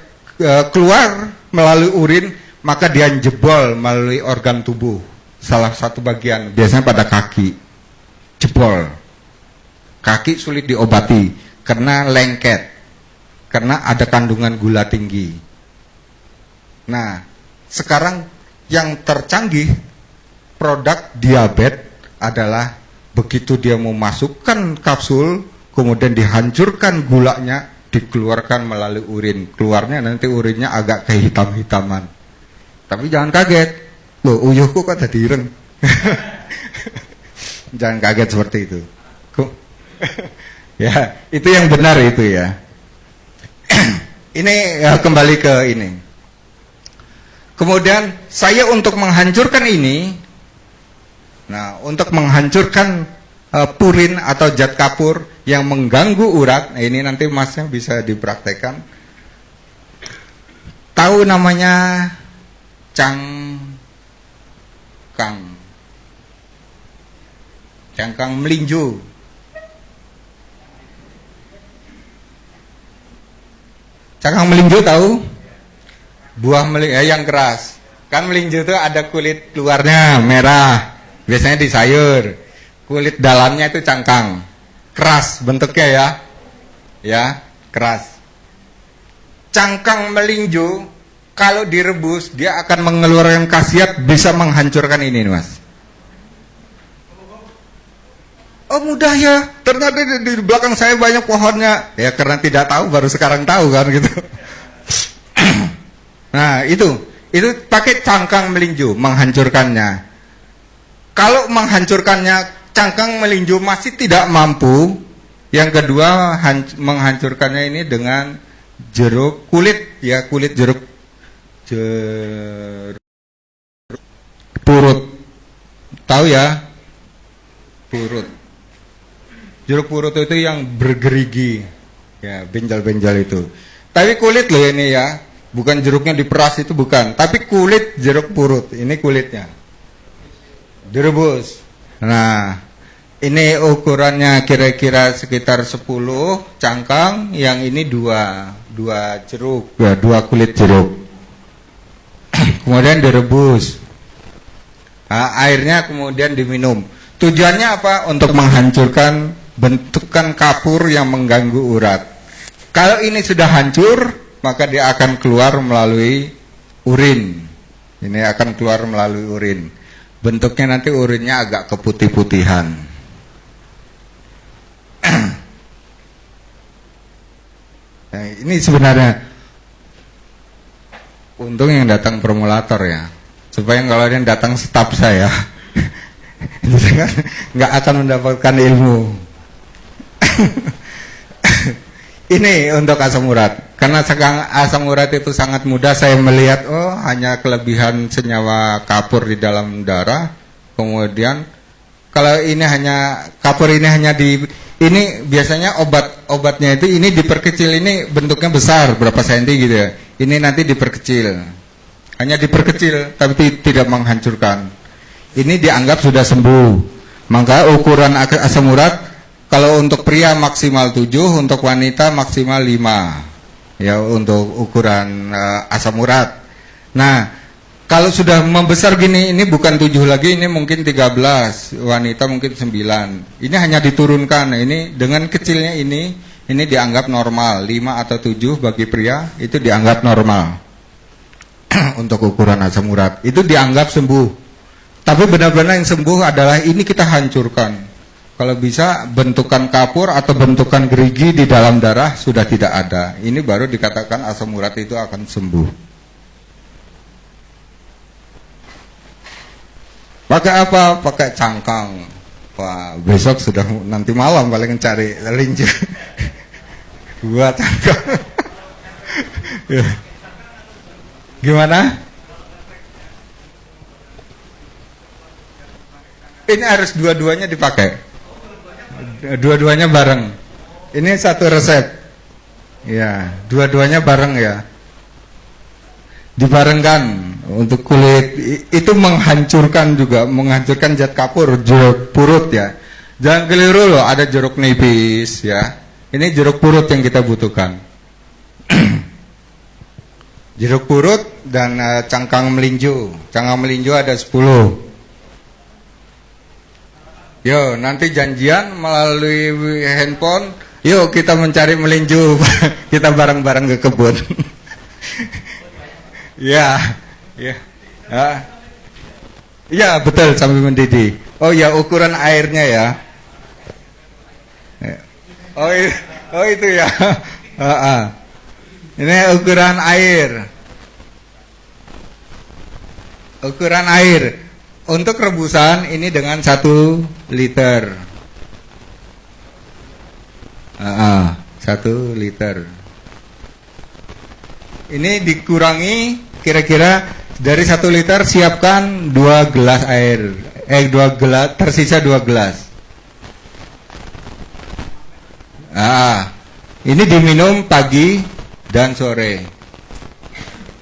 keluar melalui urin, maka dia jebol melalui organ tubuh. Salah satu bagian, biasanya pada kaki. Jebol. Kaki sulit diobati karena lengket. Karena ada kandungan gula tinggi. Nah, sekarang yang tercanggih produk diabetes adalah begitu dia mau masukkan kapsul, kemudian dihancurkan gulanya, dikeluarkan melalui urin. Keluarnya nanti urinnya agak kehitam-hitaman. Tapi jangan kaget. Loh, uyuhku kok tadi ireng. Jangan kaget seperti itu. Ya, itu yang benar itu ya. Ini ya, kembali ke ini. Kemudian saya untuk menghancurkan ini, nah untuk menghancurkan purin atau zat kapur yang mengganggu urat, nah ini nanti masnya bisa dipraktekkan. Tahu namanya cangkang melinjo. Cangkang melinjo tahu? Buah melinjo yang keras. Kan melinjo itu ada kulit luarnya merah, biasanya di sayur. Kulit dalamnya itu cangkang. Keras bentuknya ya. Ya, keras. Cangkang melinjo kalau direbus dia akan mengeluarkan khasiat bisa menghancurkan ini, Mas. Oh mudah ya, ternyata di belakang saya banyak pohonnya. Ya karena tidak tahu, baru sekarang tahu kan gitu. Nah itu pakai cangkang melinjo menghancurkannya. Kalau menghancurkannya cangkang melinjo masih tidak mampu, yang kedua menghancurkannya ini dengan jeruk kulit ya, kulit jeruk purut. Tahu ya? Purut. Jeruk purut itu yang bergerigi, ya benjal-benjal itu. Tapi kulit loh ini ya, bukan jeruknya diperas itu bukan. Tapi kulit jeruk purut, ini kulitnya. Direbus. Nah, ini ukurannya kira-kira sekitar 10 cangkang, yang ini dua jeruk, ya, 2 kulit jeruk. Kemudian direbus. Nah, airnya kemudian diminum. Tujuannya apa? Untuk menghancurkan bentukan kapur yang mengganggu urat. Kalau ini sudah hancur, maka dia akan keluar melalui urin. Ini akan keluar melalui urin. Bentuknya nanti urinnya agak keputih-putihan. Nah, ini sebenarnya untung yang datang formulator ya, supaya kalau yang datang staf saya nggak akan mendapatkan ilmu. Ini untuk asam urat. Karena asam urat itu sangat mudah saya melihat, oh hanya kelebihan senyawa kapur di dalam darah. Kemudian kalau ini hanya kapur ini hanya ini biasanya obatnya itu ini diperkecil, ini bentuknya besar berapa senti gitu ya. Ini nanti diperkecil. hanya diperkecil tapi tidak menghancurkan. Ini dianggap sudah sembuh. Maka ukuran asam urat kalau untuk pria maksimal 7, untuk wanita maksimal 5. Ya, untuk ukuran asam urat. Nah, kalau sudah membesar gini, ini bukan 7 lagi, ini mungkin 13, wanita mungkin 9. Ini hanya diturunkan. Ini dengan kecilnya ini dianggap normal. 5 atau 7 bagi pria itu dianggap normal. Untuk ukuran asam urat itu dianggap sembuh. Tapi benar-benar yang sembuh adalah ini kita hancurkan. Kalau bisa bentukan kapur atau bentukan gerigi di dalam darah sudah tidak ada. Ini baru dikatakan asam urat itu akan sembuh. Pakai apa? Pakai cangkang. Wah, besok sudah nanti malam paling cari linci. 2 cangkang. Gimana? Ini harus dua-duanya dipakai. Dua-duanya bareng. Ini satu resep. Ya, dua-duanya bareng ya. Dibarengkan untuk kulit. Itu menghancurkan juga, menghancurkan zat kapur, jeruk purut ya. Jangan keliru loh, ada jeruk nipis ya. Ini jeruk purut yang kita butuhkan. Jeruk purut dan cangkang melinju. Cangkang melinju ada 10. Yo, nanti janjian melalui handphone. Yuk kita mencari melinju. Kita bareng-bareng ke kebun. Ya, ya, ya betul sambil mendidih. Oh ya, ukuran airnya ya. Oh itu ya. Ini ukuran air. Ukuran air. Untuk rebusan ini dengan 1 liter. 1 liter. Ini dikurangi kira-kira dari 1 liter siapkan 2 gelas air. 2 gelas, tersisa 2 gelas. Ini diminum pagi dan sore.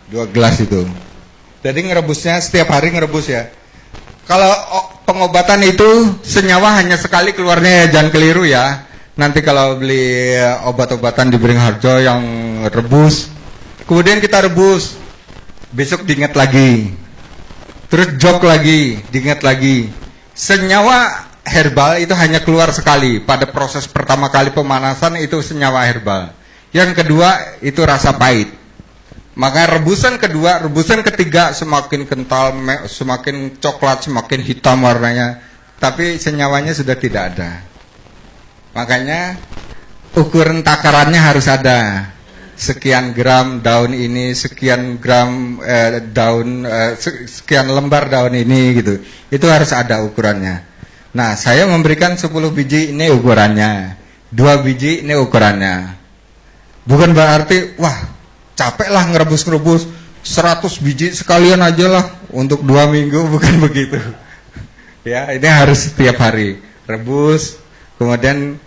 2 gelas itu. Jadi ngerebusnya setiap hari ngerebus ya. Kalau pengobatan itu senyawa hanya sekali keluarnya ya, jangan keliru ya. Nanti kalau beli obat-obatan di Beringharjo yang rebus, kemudian kita rebus, besok diingat lagi, terus jok lagi, diingat lagi. Senyawa herbal itu hanya keluar sekali. Pada proses pertama kali pemanasan itu senyawa herbal. Yang kedua itu rasa pahit. Maka rebusan kedua, rebusan ketiga semakin kental, semakin coklat, semakin hitam warnanya. Tapi senyawanya sudah tidak ada. Makanya ukuran takarannya harus ada. Sekian gram daun ini, sekian gram sekian lembar daun ini gitu. Itu harus ada ukurannya. Nah, saya memberikan 10 biji ini ukurannya. 2 biji ini ukurannya. Bukan berarti wah capek lah ngerebus-ngerebus 100 biji sekalian aja lah untuk 2 minggu, bukan begitu. Ya, ini harus setiap hari rebus. Kemudian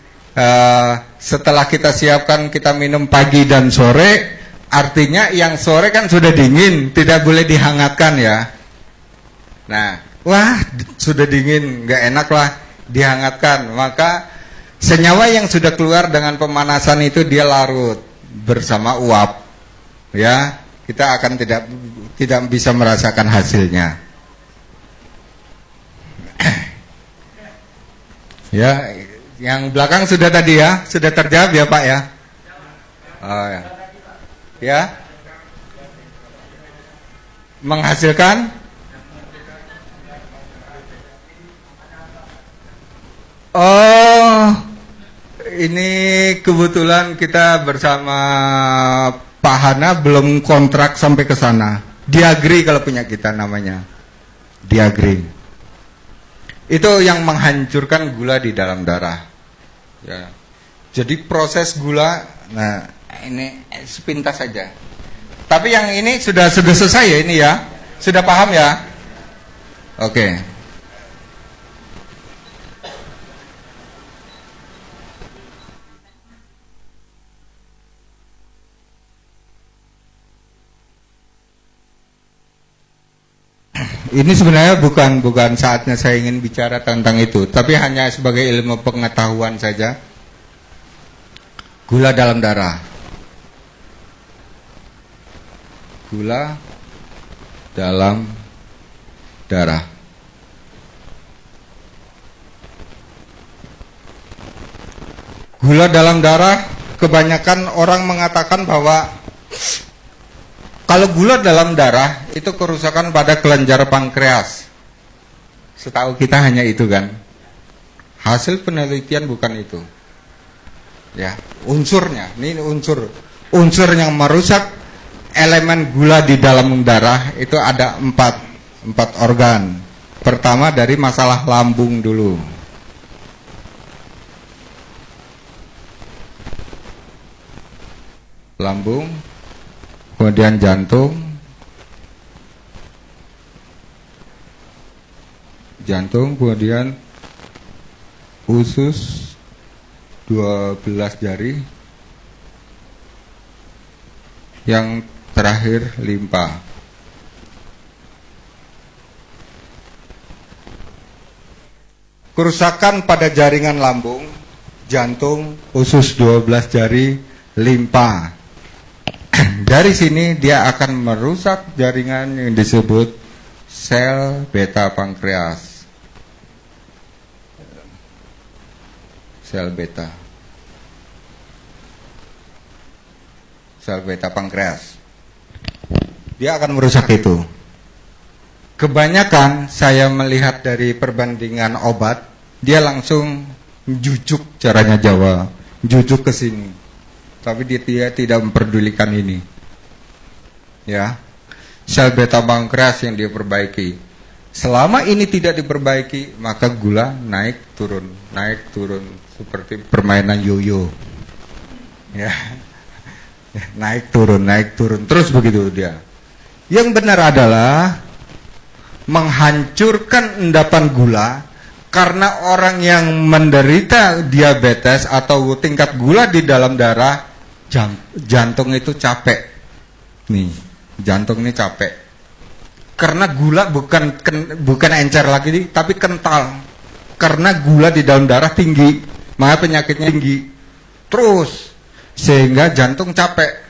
setelah kita siapkan kita minum pagi dan sore. Artinya yang sore kan sudah dingin, tidak boleh dihangatkan ya. Nah, wah sudah dingin, nggak enak lah dihangatkan. Maka senyawa yang sudah keluar dengan pemanasan itu dia larut bersama uap. Ya, kita akan tidak bisa merasakan hasilnya. Ya, yang belakang sudah tadi ya, sudah terjawab ya Pak ya. Oh ya. Ya. Menghasilkan ini kebetulan kita bersama Pak Hana belum kontrak sampai ke sana. Diagri kalau punya kita namanya. Diagri. Itu yang menghancurkan gula di dalam darah. Ya. Jadi proses gula, nah ini sepintas saja. Tapi yang ini sudah selesai ya ini ya. Sudah paham ya? Oke. ini sebenarnya bukan saatnya saya ingin bicara tentang itu, tapi hanya sebagai ilmu pengetahuan saja. Gula dalam darah. Gula dalam darah. Gula dalam darah, kebanyakan orang mengatakan bahwa kalau gula dalam darah itu kerusakan pada kelenjar pankreas. Setahu kita hanya itu kan. Hasil penelitian bukan itu. Ya, unsurnya, ini unsur yang merusak elemen gula di dalam darah itu ada empat organ. Pertama dari masalah lambung dulu. Lambung, kemudian jantung, kemudian usus 12 jari, yang terakhir limpa. Kerusakan pada jaringan lambung, jantung, usus 12 jari, limpa. Dari sini dia akan merusak jaringan yang disebut sel beta pankreas. Sel beta pankreas. Dia akan merusak itu. Kebanyakan saya melihat dari perbandingan obat, dia langsung jujuk, caranya Jawa, jujuk ke sini. Tapi dia tidak memperdulikan ini. Ya. Sel beta pankreas yang dia perbaiki. Selama ini tidak diperbaiki, maka gula naik turun seperti permainan yoyo. Ya. Naik turun terus begitu dia. Yang benar adalah menghancurkan endapan gula. Karena orang yang menderita diabetes atau tingkat gula di dalam darah, jantung itu capek. Nih, jantung ini capek. Karena gula bukan encer lagi, tapi kental. Karena gula di dalam darah tinggi, maka penyakitnya tinggi. Terus, sehingga jantung capek.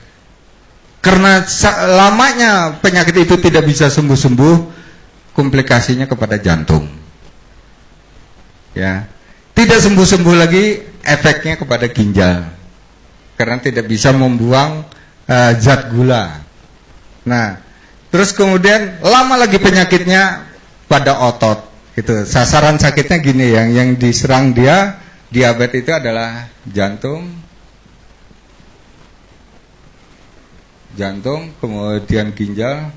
Karena lamanya penyakit itu tidak bisa sembuh-sembuh, komplikasinya kepada jantung. Ya, tidak sembuh-sembuh lagi, efeknya kepada ginjal. Karena tidak bisa membuang zat gula. Nah, terus kemudian lama lagi penyakitnya pada otot. Gitu. Sasaran sakitnya gini, yang diserang dia diabetes itu adalah jantung, kemudian ginjal,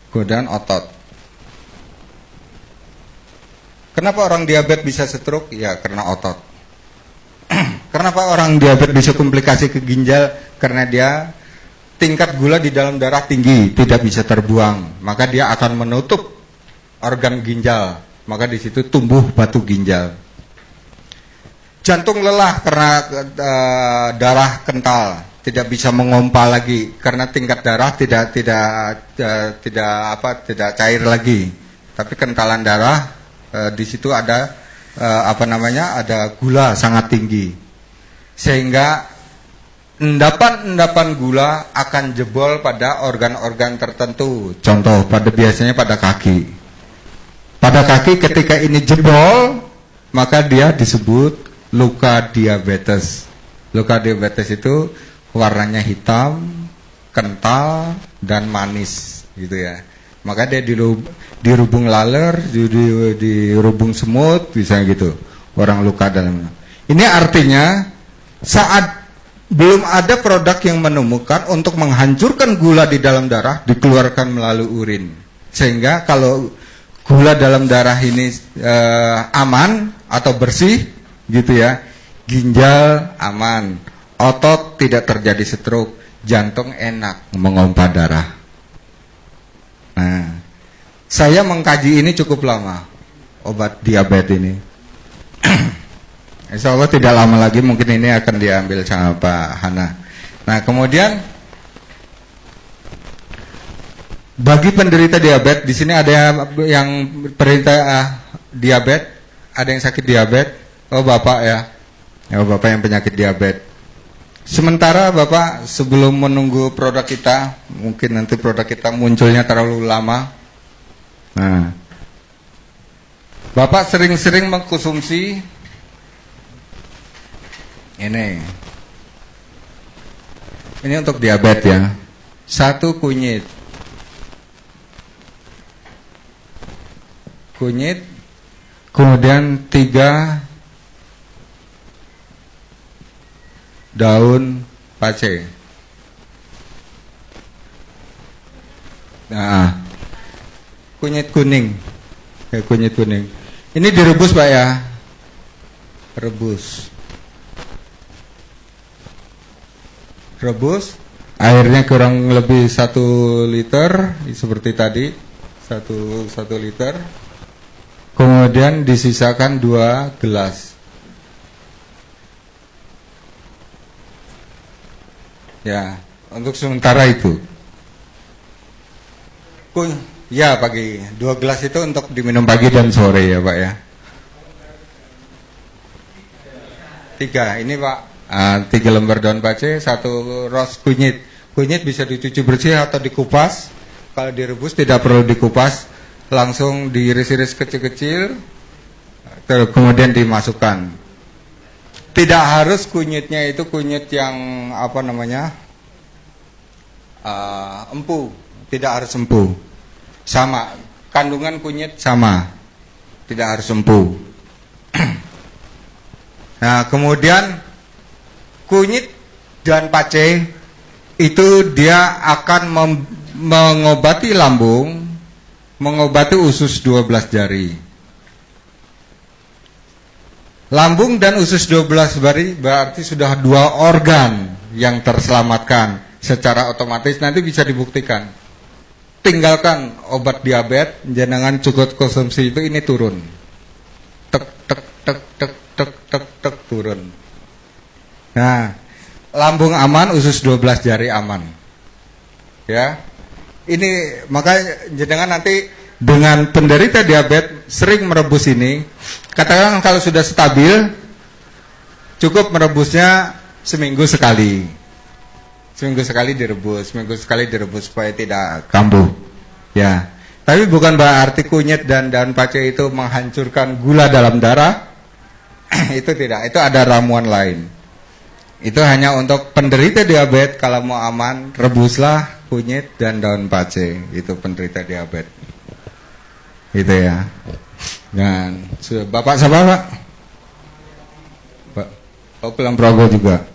kemudian otot. Kenapa orang diabetes bisa stroke? Ya, karena otot. Kenapa orang diabetes bisa komplikasi ke ginjal? Karena dia tingkat gula di dalam darah tinggi, tidak bisa terbuang, maka dia akan menutup organ ginjal, maka di situ tumbuh batu ginjal. Jantung lelah karena darah kental, tidak bisa mengompa lagi karena tingkat darah tidak cair lagi, tapi kentalan darah di situ ada ada gula sangat tinggi, sehingga endapan gula akan jebol pada organ-organ tertentu. Contoh, biasanya pada kaki. Pada kaki ketika ini jebol, maka dia disebut luka diabetes. Luka diabetes itu warnanya hitam, kental, dan manis, gitu ya. Maka dia dirubung laler, dirubung semut, bisa gitu. Orang luka dalam. Ini artinya saat belum ada produk yang menemukan untuk menghancurkan gula di dalam darah, dikeluarkan melalui urin. Sehingga kalau gula dalam darah ini aman atau bersih, gitu ya, ginjal aman, otot tidak terjadi stroke, jantung enak mengompa darah. Nah, saya mengkaji ini cukup lama, obat diabetes ini. Insya Allah tidak lama lagi mungkin ini akan diambil sama Pak Hana. Nah, kemudian Bagi penderita diabetes, di sini ada yang penderita diabetes, ada yang sakit diabetes. Oh Bapak ya, ya Bapak yang penyakit diabetes. Sementara Bapak sebelum menunggu produk kita, mungkin nanti produk kita munculnya terlalu lama. Nah, Bapak sering-sering mengkonsumsi ini untuk diabetes ya. 1 kunyit, kemudian 3 daun pace. Nah, kunyit kuning. Ya, kunyit kuning. Ini direbus Pak ya. Rebus. Airnya kurang lebih 1 liter seperti tadi. 1 liter. Kemudian disisakan 2 gelas. Ya, untuk sementara itu. Ya pagi, 2 gelas itu untuk diminum pagi dan sore ya Pak ya. 3, ini Pak, 3 lembar daun pace, 1 ros kunyit. Kunyit bisa dicuci bersih atau dikupas. Kalau direbus tidak perlu dikupas, langsung diiris-iris kecil-kecil, kemudian dimasukkan. Tidak harus kunyitnya itu kunyit yang empu, tidak harus empu. Sama, kandungan kunyit sama, tidak harus empu. Nah, kemudian kunyit dan pace itu dia akan mengobati lambung, mengobati usus 12 jari. Lambung dan usus 12 jari berarti sudah 2 organ yang terselamatkan. Secara otomatis nanti bisa dibuktikan. Tinggalkan obat diabetes, jenengan cukup konsumsi itu ini turun. Tek tek tek tek tek tek tek turun. Nah, lambung aman, usus 12 jari aman. Ya. Ini maka jenengan nanti dengan penderita diabetes sering merebus ini, katakan kalau sudah stabil, cukup merebusnya seminggu sekali. Seminggu sekali direbus supaya tidak kambuh. Ya. Tapi bukan berarti kunyit dan daun pace itu menghancurkan gula dalam darah. Itu tidak, itu ada ramuan lain. Itu hanya untuk penderita diabetes, kalau mau aman, rebuslah kunyit dan daun pace. Itu penderita diabetes. Itu ya. Dan Bapak siapa Pak? Pak. Oh, Pulang Progo juga.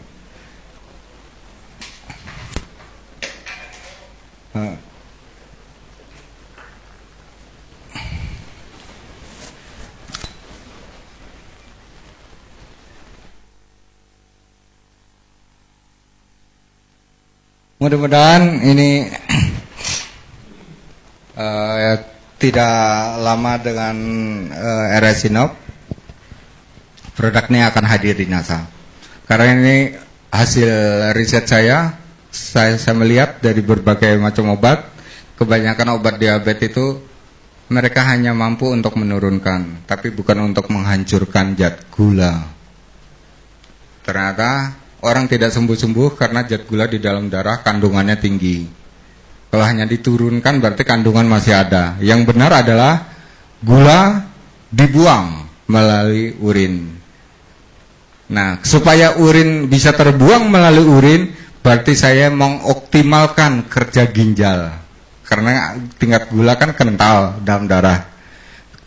Mudah-mudahan ini tidak lama dengan RS-Sinop produknya akan hadir di NASA. Karena ini hasil riset saya melihat dari berbagai macam obat, kebanyakan obat diabetes itu mereka hanya mampu untuk menurunkan, tapi bukan untuk menghancurkan zat gula. Ternyata orang tidak sembuh-sembuh karena zat gula di dalam darah kandungannya tinggi. Kalau hanya diturunkan berarti kandungan masih ada. Yang benar adalah gula dibuang melalui urin. Nah, supaya urin bisa terbuang melalui urin, berarti saya mengoptimalkan kerja ginjal. Karena tingkat gula kan kental dalam darah.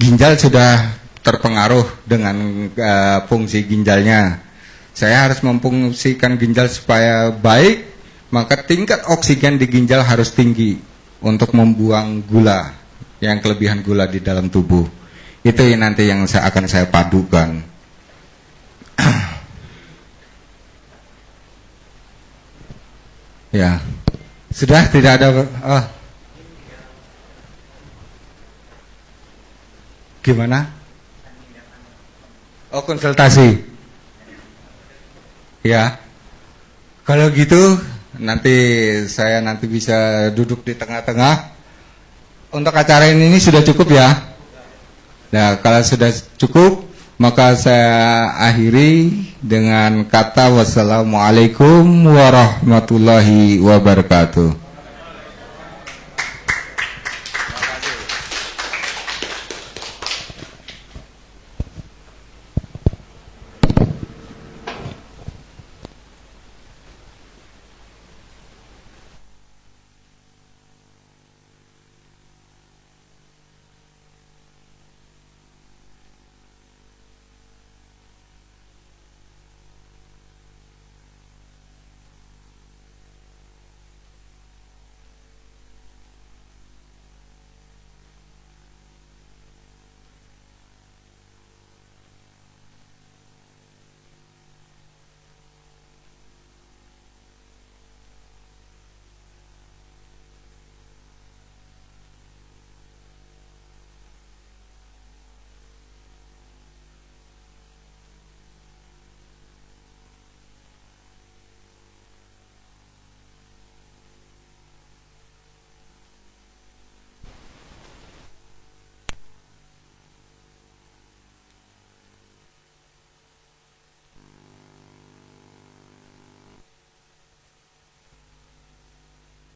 Ginjal sudah terpengaruh dengan fungsi ginjalnya. Saya harus memfungsikan ginjal supaya baik, maka tingkat oksigen di ginjal harus tinggi untuk membuang gula, yang kelebihan gula di dalam tubuh. Itu yang nanti yang akan saya padukan. Ya, sudah tidak ada. Gimana? Oh, konsultasi. Ya, kalau gitu nanti saya bisa duduk di tengah-tengah untuk acara ini sudah cukup ya. Nah, kalau sudah cukup, maka saya akhiri dengan kata wassalamualaikum warahmatullahi wabarakatuh.